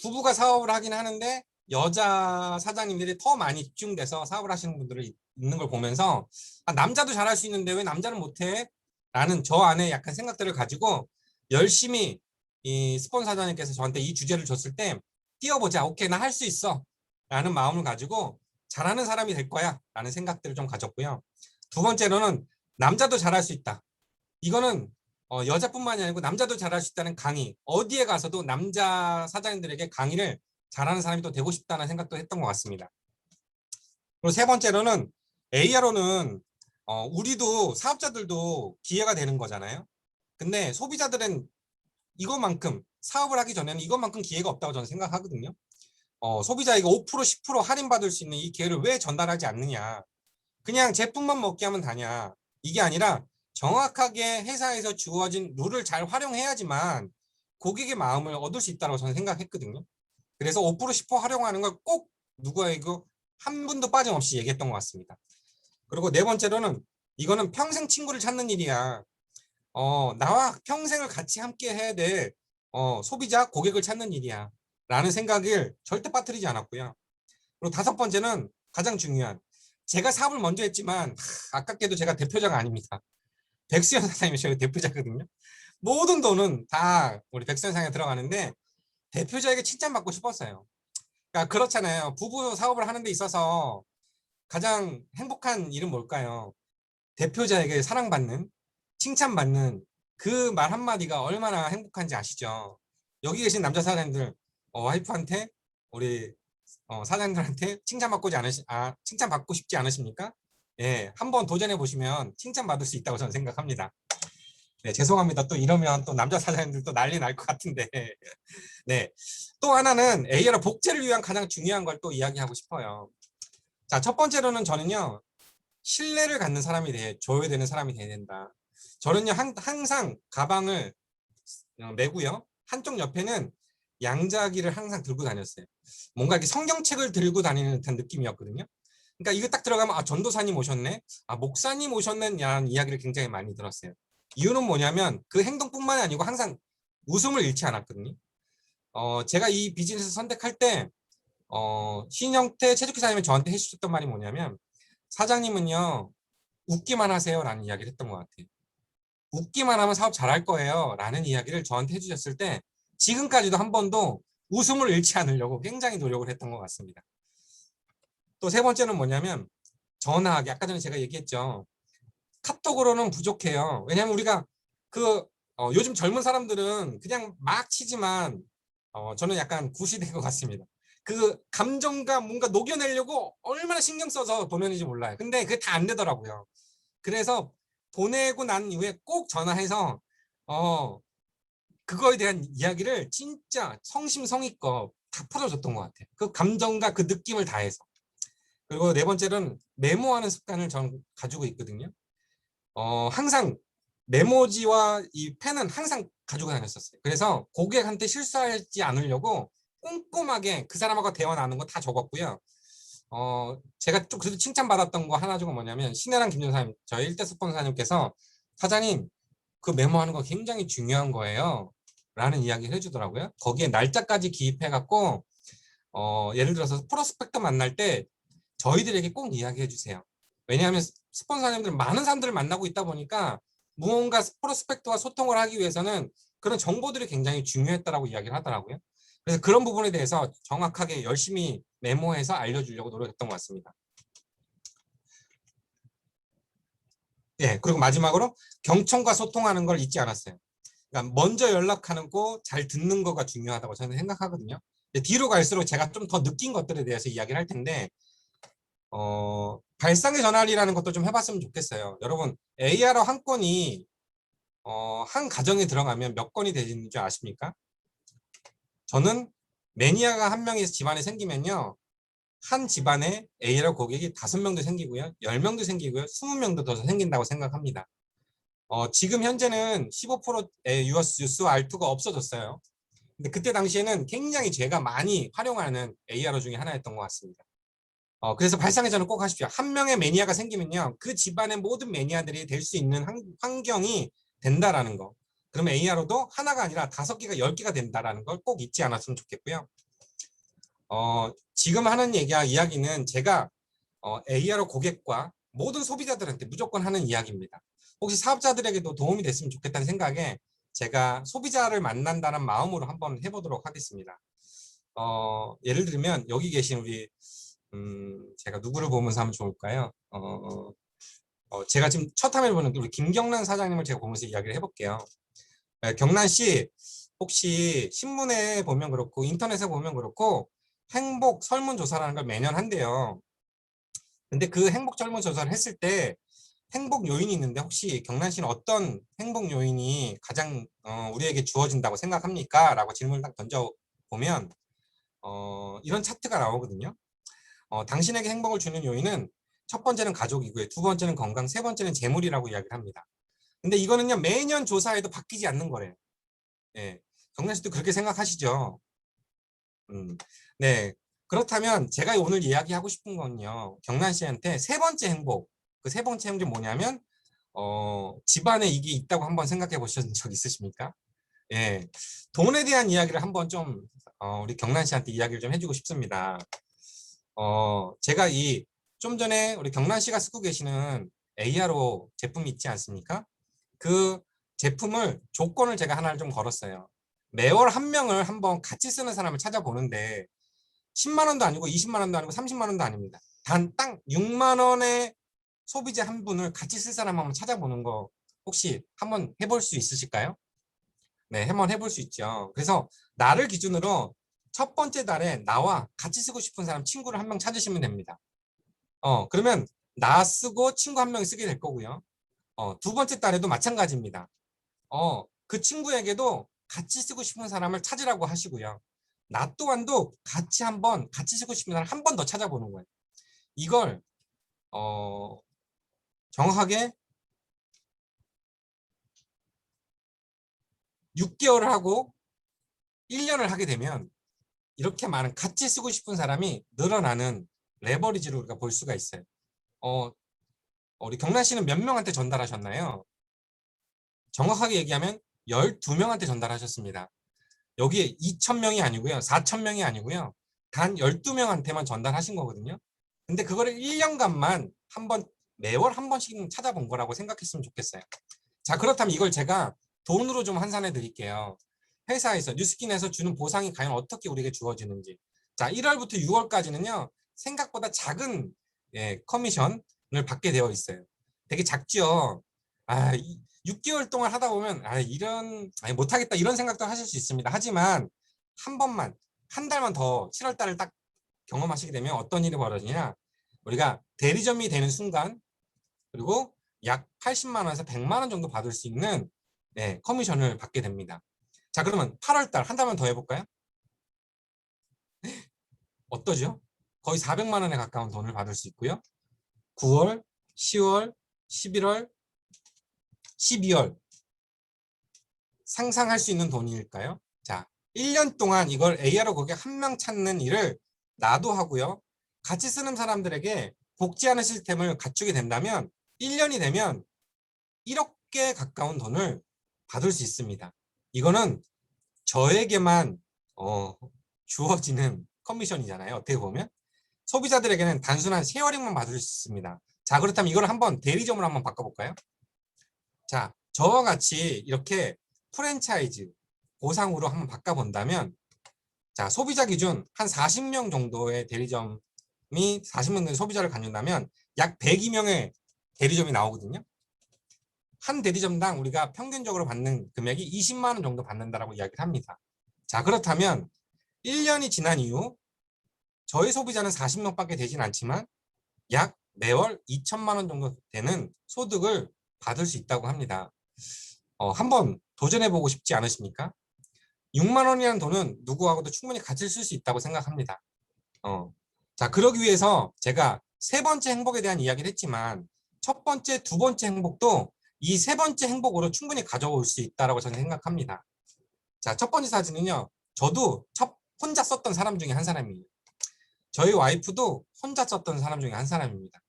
부부가 사업을 하긴 하는데 여자 사장님들이 더 많이 집중돼서 사업을 하시는 분들이 있는 걸 보면서 남자도 잘할 수 있는데 왜 남자는 못해? 라는 저 안에 약간 생각들을 가지고 열심히 이 스폰서사장님께서 저한테 이 주제를 줬을 때 뛰어보자. 오케이, 나 할 수 있어. 라는 마음을 가지고 잘하는 사람이 될 거야. 라는 생각들을 좀 가졌고요. 두 번째로는 남자도 잘할 수 있다. 이거는 여자뿐만이 아니고 남자도 잘할 수 있다는 강의. 어디에 가서도 남자 사장님들에게 강의를 잘하는 사람이 또 되고 싶다는 생각도 했던 것 같습니다. 그리고 세 번째로는 AR로는 우리도 사업자들도 기회가 되는 거잖아요. 근데 소비자들은 이것만큼 사업을 하기 전에는 이것만큼 기회가 없다고 저는 생각하거든요. 소비자에게 5% 10% 할인받을 수 있는 이 기회를 왜 전달하지 않느냐. 그냥 제품만 먹게 하면 다냐. 이게 아니라 정확하게 회사에서 주어진 룰을 잘 활용해야지만 고객의 마음을 얻을 수 있다고 저는 생각했거든요. 그래서 5% 10% 활용하는 걸 꼭 누구에게 한 분도 빠짐없이 얘기했던 것 같습니다. 그리고 네 번째로는 이거는 평생 친구를 찾는 일이야. 나와 평생을 같이 함께 해야 될 소비자, 고객을 찾는 일이야. 라는 생각을 절대 빠뜨리지 않았고요. 그리고 다섯 번째는 가장 중요한, 제가 사업을 먼저 했지만 아깝게도 제가 대표자가 아닙니다. 백수현 사장님이 저희 대표자거든요. 모든 돈은 다 우리 백수현 사장에 들어가는데 대표자에게 칭찬받고 싶었어요. 그러니까 그렇잖아요. 부부 사업을 하는 데 있어서 가장 행복한 일은 뭘까요? 대표자에게 사랑받는, 칭찬받는 그 말 한마디가 얼마나 행복한지 아시죠? 여기 계신 남자 사장님들, 와이프한테, 우리 사장님들한테 칭찬받고 싶지 않으십니까? 예, 한번 도전해 보시면 칭찬받을 수 있다고 저는 생각합니다. 네, 죄송합니다. 또 이러면 또 남자 사장님들 또 난리 날 것 같은데. 네, 또 하나는 AR 복제를 위한 가장 중요한 걸 또 이야기하고 싶어요. 자, 첫 번째로는 저는요, 신뢰를 갖는 사람이 줘야 되는 사람이 돼야 된다. 저는요, 항상 가방을 메고요. 한쪽 옆에는 양자기를 항상 들고 다녔어요. 뭔가 이렇게 성경책을 들고 다니는 듯한 느낌이었거든요. 그러니까 이거 딱 들어가면 전도사님 오셨네, 목사님 오셨네라는 이야기를 굉장히 많이 들었어요. 이유는 뭐냐면 그 행동뿐만이 아니고 항상 웃음을 잃지 않았거든요. 제가 이 비즈니스 선택할 때 신영태 최적기사님이 저한테 해주셨던 말이 뭐냐면, 사장님은요 웃기만 하세요 라는 이야기를 했던 것 같아요. 웃기만 하면 사업 잘할 거예요 라는 이야기를 저한테 해주셨을 때 지금까지도 한 번도 웃음을 잃지 않으려고 굉장히 노력을 했던 것 같습니다. 또 세 번째는 뭐냐면 전화하기. 아까 전에 제가 얘기했죠. 카톡으로는 부족해요. 왜냐하면 우리가 요즘 젊은 사람들은 그냥 막 치지만 저는 약간 구시된 것 같습니다. 그 감정과 뭔가 녹여내려고 얼마나 신경 써서 보내는지 몰라요. 근데 그게 다 안 되더라고요. 그래서 보내고 난 이후에 꼭 전화해서 그거에 대한 이야기를 진짜 성심성의껏 다 풀어줬던 것 같아요. 그 감정과 그 느낌을 다해서. 그리고 네 번째는 메모하는 습관을 저는 가지고 있거든요. 항상 메모지와 이 펜은 항상 가지고 다녔었어요. 그래서 고객한테 실수하지 않으려고 꼼꼼하게 그 사람하고 대화 나눈 거 다 적었고요. 제가 좀 그래도 칭찬받았던 거 하나 좀 뭐냐면 신혜랑 김전사님, 저희 1대 스폰사님께서 사장님 그 메모하는 거 굉장히 중요한 거예요. 라는 이야기를 해주더라고요. 거기에 날짜까지 기입해갖고 예를 들어서 프로스펙터 만날 때 저희들에게 꼭 이야기해 주세요. 왜냐하면 스폰서님들은 많은 사람들을 만나고 있다 보니까 무언가 프로스펙터와 소통을 하기 위해서는 그런 정보들이 굉장히 중요했다라고 이야기를 하더라고요. 그래서 그런 부분에 대해서 정확하게 열심히 메모해서 알려주려고 노력했던 것 같습니다. 예, 그리고 마지막으로 경청과 소통하는 걸 잊지 않았어요. 그러니까 먼저 연락하는 거 잘 듣는 거가 중요하다고 저는 생각하거든요. 뒤로 갈수록 제가 좀 더 느낀 것들에 대해서 이야기를 할 텐데 발상의 전환이라는 것도 좀 해봤으면 좋겠어요. 여러분 AR 한 건이 한 가정에 들어가면 몇 건이 되는 줄 아십니까? 저는 매니아가 한 명이 집안에 생기면요. 한 집안에 AR 고객이 5명도 생기고요. 10명도 생기고요. 20명도 더 생긴다고 생각합니다. 지금 현재는 15%의 유스 R2가 없어졌어요. 근데 그때 당시에는 굉장히 제가 많이 활용하는 AR 중에 하나였던 것 같습니다. 그래서 발상의 전을 꼭 하십시오. 한 명의 매니아가 생기면요. 그 집안의 모든 매니아들이 될 수 있는 환경이 된다라는 거. 그러면 AR로도 하나가 아니라 5개가 10개가 된다라는 걸 꼭 잊지 않았으면 좋겠고요. 지금 하는 이야기는 제가 AR 고객과 모든 소비자들한테 무조건 하는 이야기입니다. 혹시 사업자들에게도 도움이 됐으면 좋겠다는 생각에 제가 소비자를 만난다는 마음으로 한번 해보도록 하겠습니다. 예를 들면 여기 계신 우리 제가 누구를 보면서 하면 좋을까요? 제가 지금 첫 화면을 보는데 우리 김경란 사장님을 제가 보면서 이야기를 해볼게요. 경란 씨, 혹시 신문에 보면 그렇고 인터넷에 보면 그렇고 행복 설문조사라는 걸 매년 한대요. 근데 그 행복 설문조사를 했을 때 행복 요인이 있는데 혹시 경란 씨는 어떤 행복 요인이 가장 우리에게 주어진다고 생각합니까? 라고 질문을 딱 던져보면 이런 차트가 나오거든요. 당신에게 행복을 주는 요인은 첫 번째는 가족이고요. 두 번째는 건강, 세 번째는 재물이라고 이야기를 합니다. 근데 이거는요, 매년 조사해도 바뀌지 않는 거래요. 예. 경란 씨도 그렇게 생각하시죠? 네. 그렇다면 제가 오늘 이야기하고 싶은 건요, 경란 씨한테 세 번째 행복, 그 세 번째 행복이 뭐냐면, 집안에 이게 있다고 한번 생각해 보신 적 있으십니까? 예. 돈에 대한 이야기를 한번 좀, 우리 경란 씨한테 이야기를 좀 해주고 싶습니다. 제가 좀 전에 우리 경란 씨가 쓰고 계시는 ARO 제품이 있지 않습니까? 그 제품을 조건을 제가 하나를 좀 걸었어요. 매월 한 명을 한번 같이 쓰는 사람을 찾아보는데 10만 원도 아니고 20만 원도 아니고 30만 원도 아닙니다. 단 딱 6만 원의 소비자 한 분을 같이 쓸 사람 한번 찾아보는 거 혹시 한번 해볼 수 있으실까요? 네, 한번 해볼 수 있죠. 그래서 나를 기준으로 첫 번째 달에 나와 같이 쓰고 싶은 사람 친구를 한 명 찾으시면 됩니다. 그러면 나 쓰고 친구 한 명 쓰게 될 거고요. 두 번째 달에도 마찬가지입니다. 그 친구에게도 같이 쓰고 싶은 사람을 찾으라고 하시고요. 나 또한도 같이 쓰고 싶은 사람 한 번 더 찾아보는 거예요. 이걸 정확하게 6개월을 하고 1년을 하게 되면 이렇게 많은 같이 쓰고 싶은 사람이 늘어나는 레버리지를 우리가 볼 수가 있어요. 우리 경란 씨는 몇 명한테 전달하셨나요? 정확하게 얘기하면 12명한테 전달하셨습니다. 여기에 2,000명이 아니고요. 4,000명이 아니고요. 단 12명한테만 전달하신 거거든요. 근데 그거를 1년간만 매월 한 번씩 찾아본 거라고 생각했으면 좋겠어요. 자, 그렇다면 이걸 제가 돈으로 좀 환산해 드릴게요. 회사에서 뉴스킨에서 주는 보상이 과연 어떻게 우리에게 주어지는지. 자, 1월부터 6월까지는요. 생각보다 작은 커미션을 받게 되어 있어요. 되게 작죠. 6개월 동안 하다 보면 못하겠다 이런 생각도 하실 수 있습니다. 하지만 한 달만 더 7월 달을 딱 경험하시게 되면 어떤 일이 벌어지냐, 우리가 대리점이 되는 순간 그리고 약 80만 원에서 100만 원 정도 받을 수 있는 커미션을 받게 됩니다. 자, 그러면 8월 달 한 달만 더 해볼까요? 어떠죠? 거의 400만 원에 가까운 돈을 받을 수 있고요. 9월, 10월, 11월, 12월 상상할 수 있는 돈일까요? 자, 1년 동안 이걸 AR 고객 한 명 찾는 일을 나도 하고요. 같이 쓰는 사람들에게 복지하는 시스템을 갖추게 된다면 1년이 되면 1억에 가까운 돈을 받을 수 있습니다. 이거는 저에게만 주어지는 커미션이잖아요. 어떻게 보면 소비자들에게는 단순한 쉐어링만 받을 수 있습니다. 자, 그렇다면 이걸 한번 대리점으로 한번 바꿔볼까요? 자, 저와 같이 이렇게 프랜차이즈 보상으로 한번 바꿔본다면, 자, 소비자 기준 한 40명 정도의 대리점이 40명 정도의 소비자를 갖는다면 약 102명의 대리점이 나오거든요. 한 대리점당 우리가 평균적으로 받는 금액이 20만 원 정도 받는다라고 이야기를 합니다. 자, 그렇다면 1년이 지난 이후 저희 소비자는 40명밖에 되진 않지만 약 매월 2천만 원 정도 되는 소득을 받을 수 있다고 합니다. 한번 도전해보고 싶지 않으십니까? 6만 원이라는 돈은 누구하고도 충분히 같이 쓸 수 있다고 생각합니다. 자, 그러기 위해서 제가 세 번째 행복에 대한 이야기를 했지만 첫 번째, 두 번째 행복도 이 세 번째 행복으로 충분히 가져올 수 있다고 저는 생각합니다. 자, 첫 번째 사진은요. 저도 혼자 썼던 사람 중에 한 사람이에요. 저희 와이프도 혼자 썼던 사람 중에 한 사람입니다.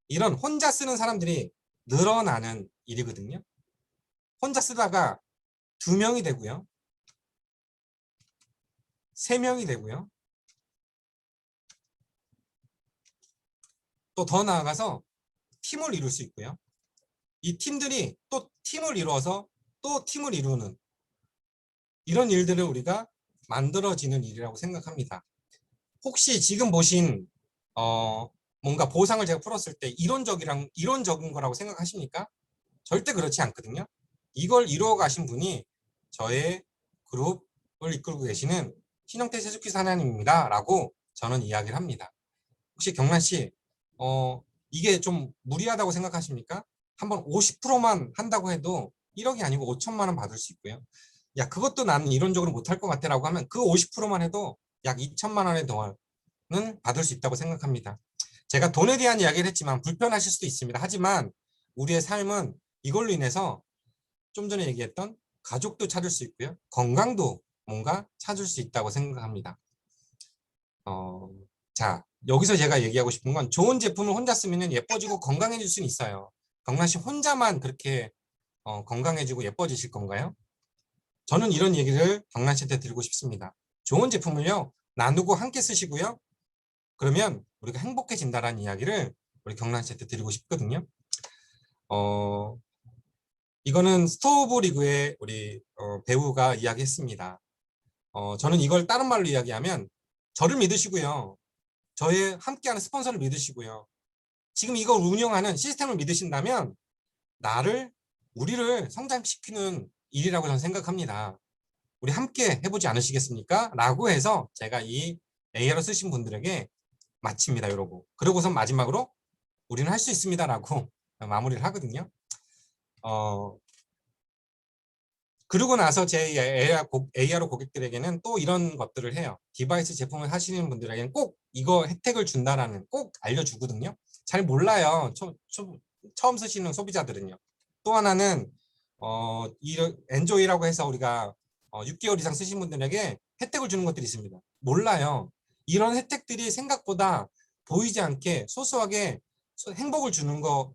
이런 혼자 쓰는 사람들이 늘어나는 일이거든요. 혼자 쓰다가 2명이 되고요. 3명이 되고요. 또 더 나아가서 팀을 이룰 수 있고요. 이 팀들이 또 팀을 이루어서 또 팀을 이루는 이런 일들을 우리가 만들어지는 일이라고 생각합니다. 혹시 지금 보신 뭔가 보상을 제가 풀었을 때 이론적인 거라고 생각하십니까? 절대 그렇지 않거든요. 이걸 이루어 가신 분이 저의 그룹을 이끌고 계시는 신영태 세주키 사장님입니다. 라고 저는 이야기를 합니다. 혹시 경란 씨, 이게 좀 무리하다고 생각하십니까? 한번 50%만 한다고 해도 1억이 아니고 5천만 원 받을 수 있고요. 야, 그것도 나는 이론적으로 못할 것 같아 라고 하면 그 50%만 해도 약 2천만 원의 돈은 받을 수 있다고 생각합니다. 제가 돈에 대한 이야기를 했지만 불편하실 수도 있습니다. 하지만 우리의 삶은 이걸로 인해서 좀 전에 얘기했던 가족도 찾을 수 있고요. 건강도 뭔가 찾을 수 있다고 생각합니다. 자, 여기서 제가 얘기하고 싶은 건 좋은 제품을 혼자 쓰면 예뻐지고 건강해질 수는 있어요. 경란 씨 혼자만 그렇게 건강해지고 예뻐지실 건가요? 저는 이런 얘기를 경란 씨한테 드리고 싶습니다. 좋은 제품을요, 나누고 함께 쓰시고요. 그러면 우리가 행복해진다라는 이야기를 우리 경란 씨한테 드리고 싶거든요. 이거는 스토브 리그의 우리 배우가 이야기했습니다. 저는 이걸 다른 말로 이야기하면 저를 믿으시고요. 저의 함께하는 스폰서를 믿으시고요. 지금 이걸 운영하는 시스템을 믿으신다면 우리를 성장시키는 일이라고 저는 생각합니다. 우리 함께 해보지 않으시겠습니까? 라고 해서 제가 이 AR을 쓰신 분들에게 마칩니다, 여러분. 그러고선 마지막으로 우리는 할 수 있습니다 라고 마무리를 하거든요. 그러고 나서 제 AR 고객들에게는 또 이런 것들을 해요. 디바이스 제품을 하시는 분들에게는 꼭 이거 혜택을 준다라는 꼭 알려주거든요. 잘 몰라요. 처음 쓰시는 소비자들은요. 또 하나는 엔조이라고 해서 우리가 6개월 이상 쓰신 분들에게 혜택을 주는 것들이 있습니다. 몰라요. 이런 혜택들이 생각보다 보이지 않게 소소하게 행복을 주는 거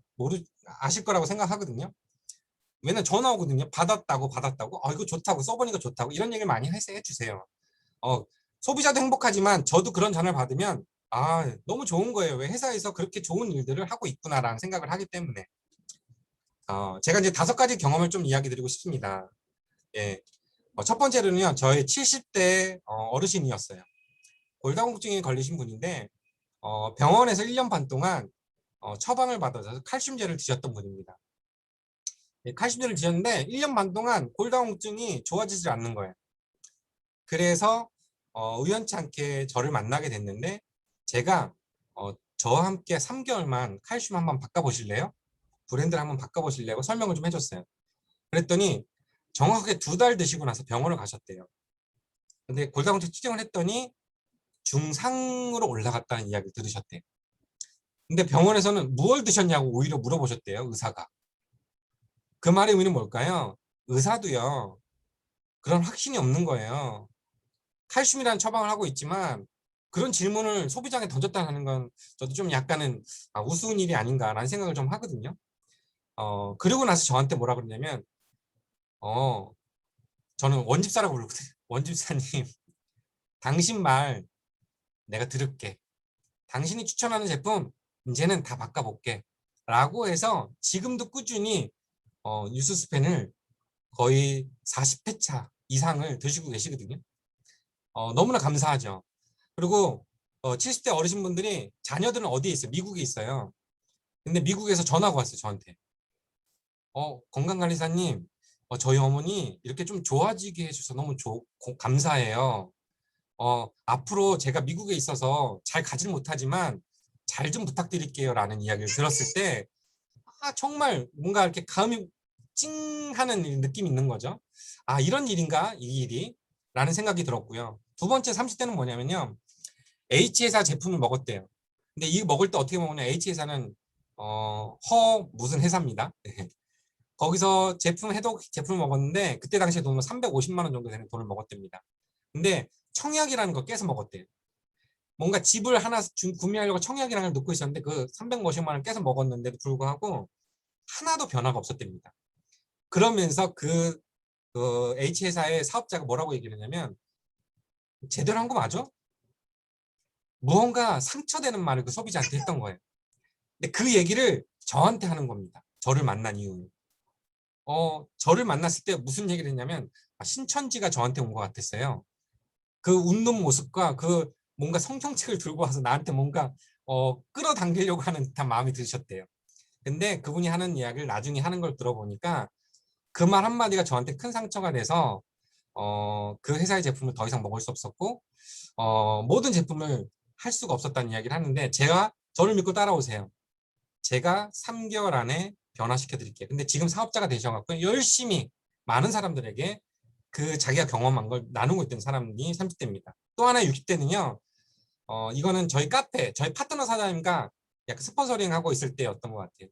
아실 거라고 생각하거든요. 맨날 전화 오거든요. 받았다고. 이거 좋다고, 써보니까 좋다고. 이런 얘기를 많이 해주세요. 소비자도 행복하지만 저도 그런 전화를 받으면 너무 좋은 거예요. 왜 회사에서 그렇게 좋은 일들을 하고 있구나라는 생각을 하기 때문에. 제가 이제 5가지 경험을 좀 이야기 드리고 싶습니다. 예. 첫 번째로는요, 저의 70대 어르신이었어요. 골다공증에 걸리신 분인데, 병원에서 1년 반 동안 처방을 받아서 칼슘제를 드셨던 분입니다. 칼슘제를 드셨는데 1년 반 동안 골다공증이 좋아지질 않는 거예요. 그래서 우연치 않게 저를 만나게 됐는데 제가 저와 함께 3개월만 칼슘 한번 바꿔보실래요? 브랜드를 한번 바꿔보실래요? 설명을 좀 해줬어요. 그랬더니 정확하게 2달 드시고 나서 병원을 가셨대요. 근데 골다공증 측정을 했더니 중상으로 올라갔다는 이야기를 들으셨대요. 근데 병원에서는 무얼 드셨냐고 오히려 물어보셨대요, 의사가. 그 말의 의미는 뭘까요? 의사도요, 그런 확신이 없는 거예요. 칼슘이라는 처방을 하고 있지만 그런 질문을 소비자에게 던졌다는 건 저도 좀 약간은 우스운 일이 아닌가라는 생각을 좀 하거든요. 그리고 나서 저한테 뭐라 그러냐면 저는 원집사라고 부르거든요. 원집사님, 당신 말 내가 들을게. 당신이 추천하는 제품 이제는 다 바꿔볼게. 라고 해서 지금도 꾸준히 뉴스스펜을 거의 40회차 이상을 드시고 계시거든요. 너무나 감사하죠. 그리고 70대 어르신분들이 자녀들은 어디에 있어요? 미국에 있어요. 근데 미국에서 전화가 왔어요, 저한테. 건강관리사님, 저희 어머니 이렇게 좀 좋아지게 해주셔서 너무 감사해요. 앞으로 제가 미국에 있어서 잘 가지는 못하지만 잘 좀 부탁드릴게요 라는 이야기를 들었을 때 정말 뭔가 이렇게 가음이 찡하는 느낌이 있는 거죠. 이런 일인가 이 일이 라는 생각이 들었고요. 두 번째 30대는 뭐냐면요, H회사 제품을 먹었대요. 근데 이 먹을 때 어떻게 먹느냐, H회사는 무슨 회사입니다. 거기서 해독 제품을 먹었는데 그때 당시에 돈은 350만 원 정도 되는 돈을 먹었답니다. 근데 청약이라는 거 깨서 먹었대요. 뭔가 집을 하나 구매하려고 청약이라는 걸 넣고 있었는데 그 350만 원 깨서 먹었는데도 불구하고 하나도 변화가 없었답니다. 그러면서 그 H회사의 사업자가 뭐라고 얘기를 했냐면, 제대로 한 거 맞아? 무언가 상처되는 말을 그 소비자한테 했던 거예요. 근데 그 얘기를 저한테 하는 겁니다. 저를 만난 이후에. 저를 만났을 때 무슨 얘기를 했냐면, 신천지가 저한테 온 것 같았어요. 그 웃는 모습과 그 뭔가 성경책을 들고 와서 나한테 뭔가 끌어당기려고 하는 듯한 마음이 드셨대요. 근데 그분이 하는 이야기를 나중에 하는 걸 들어보니까 그 말 한마디가 저한테 큰 상처가 돼서 그 회사의 제품을 더 이상 먹을 수 없었고 모든 제품을 할 수가 없었다는 이야기를 하는데, 저를 믿고 따라오세요. 제가 3개월 안에 변화시켜 드릴게요. 근데 지금 사업자가 되셔갖고 열심히 많은 사람들에게 그 자기가 경험한 걸 나누고 있던 사람이 30대입니다. 또 하나 60대는요, 이거는 저희 카페, 저희 파트너 사장님과 약간 스폰서링 하고 있을 때였던 것 같아요.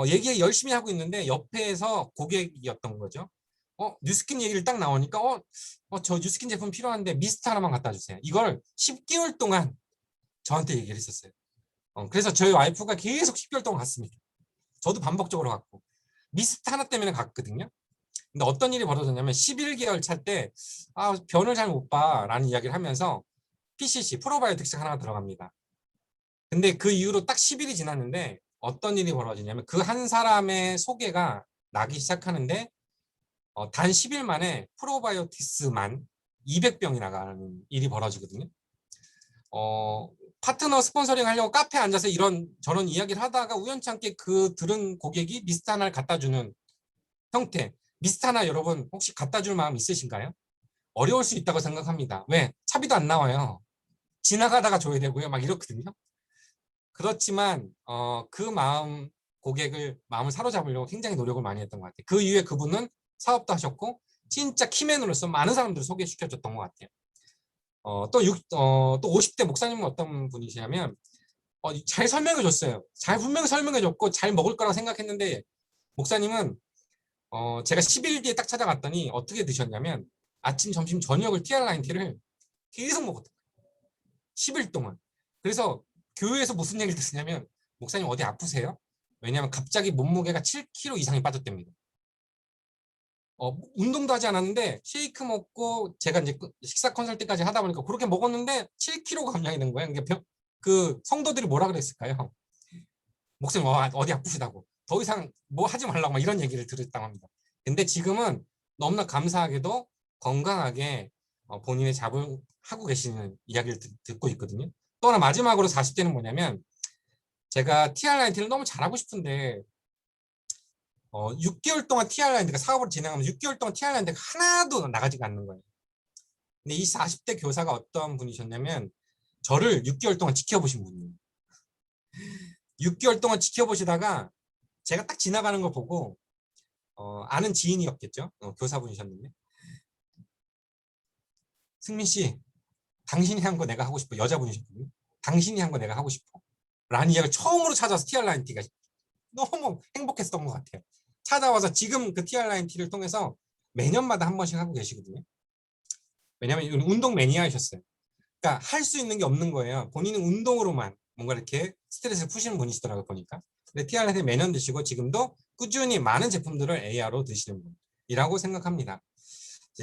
얘기 열심히 하고 있는데 옆에서 고객이었던 거죠. 뉴스킨 얘기를 딱 나오니까 저 뉴스킨 제품 필요한데 미스트 하나만 갖다 주세요. 이걸 10개월 동안 저한테 얘기를 했었어요. 그래서 저희 와이프가 계속 10개월 동안 갔습니다. 저도 반복적으로 갔고 미스트 하나 때문에 갔거든요. 근데 어떤 일이 벌어졌냐면 11개월 차 때 변을 잘 못 봐라는 이야기를 하면서 PCC 프로바이오틱스 하나가 들어갑니다. 근데 그 이후로 딱 10일이 지났는데 어떤 일이 벌어지냐면 그 한 사람의 소개가 나기 시작하는데 단 10일 만에 프로바이오틱스만 200병이 나가는 일이 벌어지거든요. 파트너 스폰서링 하려고 카페에 앉아서 이런 저런 이야기를 하다가 우연찮게 그 들은 고객이 미스트 하나를 갖다 주는 형태. 미스트 하나 여러분 혹시 갖다 줄 마음 있으신가요? 어려울 수 있다고 생각합니다. 왜? 차비도 안 나와요. 지나가다가 줘야 되고요. 막 이렇거든요. 그렇지만 그 고객을 마음을 사로잡으려고 굉장히 노력을 많이 했던 것 같아요. 그 이후에 그분은 사업도 하셨고 진짜 키맨으로서 많은 사람들을 소개시켜줬던 것 같아요. 또 50대 목사님은 어떤 분이시냐면 잘 설명해 줬어요. 잘 분명히 설명해 줬고 잘 먹을 거라고 생각했는데, 목사님은 제가 10일 뒤에 딱 찾아갔더니 어떻게 드셨냐면 아침, 점심, 저녁을 TR90를 계속 먹었대요. 10일 동안. 그래서 교회에서 무슨 얘기를 듣냐면, 목사님 어디 아프세요? 왜냐하면 갑자기 몸무게가 7kg 이상이 빠졌답니다. 운동도 하지 않았는데 쉐이크 먹고 제가 이제 식사 컨설팅까지 하다 보니까 그렇게 먹었는데 7kg 감량이 된 거예요. 그 성도들이 뭐라 그랬을까요? 목사님 어디 아프시다고 더 이상 뭐 하지 말라고 막 이런 얘기를 들었다고 합니다. 근데 지금은 너무나 감사하게도 건강하게 본인의 잡을 하고 계시는 이야기를 듣고 있거든요. 또 하나 마지막으로 40대는 뭐냐면, 제가 TR90를 너무 잘하고 싶은데 6개월 동안 TR90가 사업을 진행하면서 6개월 동안 TR90가 하나도 나가지가 않는 거예요. 근데 이 40대 교사가 어떤 분이셨냐면 저를 6개월 동안 지켜보신 분이에요. 6개월 동안 지켜보시다가 제가 딱 지나가는 걸 보고 아는 지인이었겠죠. 교사분이셨는데, 승민 씨, 당신이 한 거 내가 하고 싶어. 여자분이셨거든요. 당신이 한 거 내가 하고 싶어. 라는 이야기를 처음으로 찾아서 TR90가 너무 행복했던 것 같아요. 찾아와서 지금 그 TR90를 통해서 매년마다 한 번씩 하고 계시거든요. 왜냐하면 이건 운동 매니아이셨어요. 그러니까 할 수 있는 게 없는 거예요. 본인은 운동으로만 뭔가 이렇게 스트레스를 푸시는 분이시더라고요, 보니까. 근데 TR한테 매년 드시고 지금도 꾸준히 많은 제품들을 AR로 드시는 분이라고 생각합니다.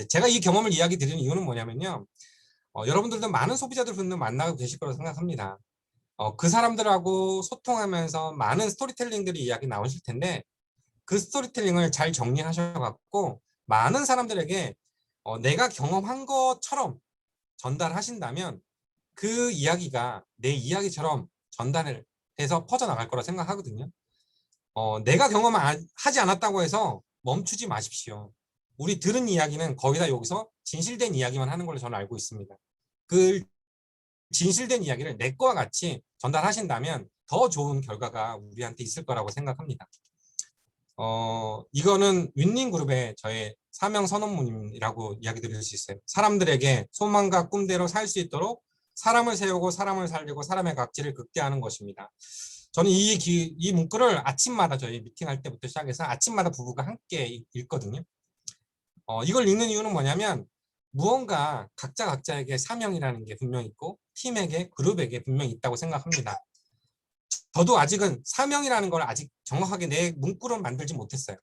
제가 이 경험을 이야기 드리는 이유는 뭐냐면요. 여러분들도 많은 소비자들분들 만나고 계실 거라고 생각합니다. 그 사람들하고 소통하면서 많은 스토리텔링들이 이야기 나오실 텐데 그 스토리텔링을 잘 정리하셔갖고 많은 사람들에게 내가 경험한 것처럼 전달하신다면 그 이야기가 내 이야기처럼 전달을 해서 퍼져나갈 거라 생각하거든요. 내가 경험하지 않았다고 해서 멈추지 마십시오. 우리 들은 이야기는 거의 다 여기서 진실된 이야기만 하는 걸로 저는 알고 있습니다. 그 진실된 이야기를 내 거와 같이 전달하신다면 더 좋은 결과가 우리한테 있을 거라고 생각합니다. 이거는 윈닝그룹의 저의 사명 선언문이라고 이야기 드릴 수 있어요. 사람들에게 소망과 꿈대로 살 수 있도록 사람을 세우고 사람을 살리고 사람의 가치를 극대화하는 것입니다. 저는 이 문구를 아침마다 저희 미팅할 때부터 시작해서 아침마다 부부가 함께 읽거든요. 이걸 읽는 이유는 뭐냐면 무언가 각자에게 사명이라는 게 분명히 있고 팀에게 그룹에게 분명히 있다고 생각합니다. 저도 아직은 사명이라는 걸 아직 정확하게 내 문구로 만들지 못했어요.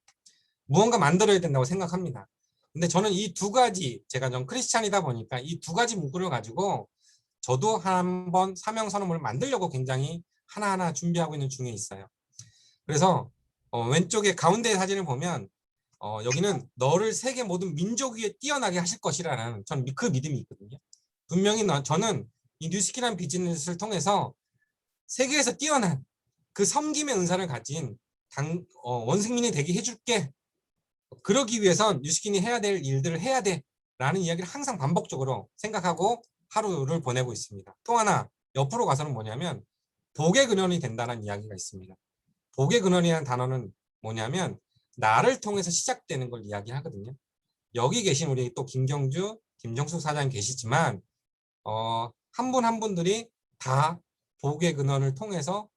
무언가 만들어야 된다고 생각합니다. 근데 저는 이 두 가지, 제가 좀 크리스찬이다 보니까 이 두 가지 문구를 가지고 저도 한번 사명 선언문을 만들려고 굉장히 하나하나 준비하고 있는 중에 있어요. 그래서 왼쪽에 가운데 사진을 보면 여기는 너를 세계 모든 민족 위에 뛰어나게 하실 것이라는 저는 그 믿음이 있거든요. 분명히 저는 이 뉴스키라는 비즈니스를 통해서 세계에서 뛰어난 그 섬김의 은사를 가진 원생민이 되게 해줄게. 그러기 위해선 뉴스킨이 해야 될 일들을 해야 돼 라는 이야기를 항상 반복적으로 생각하고 하루를 보내고 있습니다. 또 하나 옆으로 가서는 뭐냐면 복의 근원이 된다는 이야기가 있습니다. 복의 근원이라는 단어는 뭐냐면 나를 통해서 시작되는 걸 이야기하거든요. 여기 계신 우리 또 김경주, 김정숙 사장님 계시지만 한 분 한 분들이 다 복의 근원을 통해서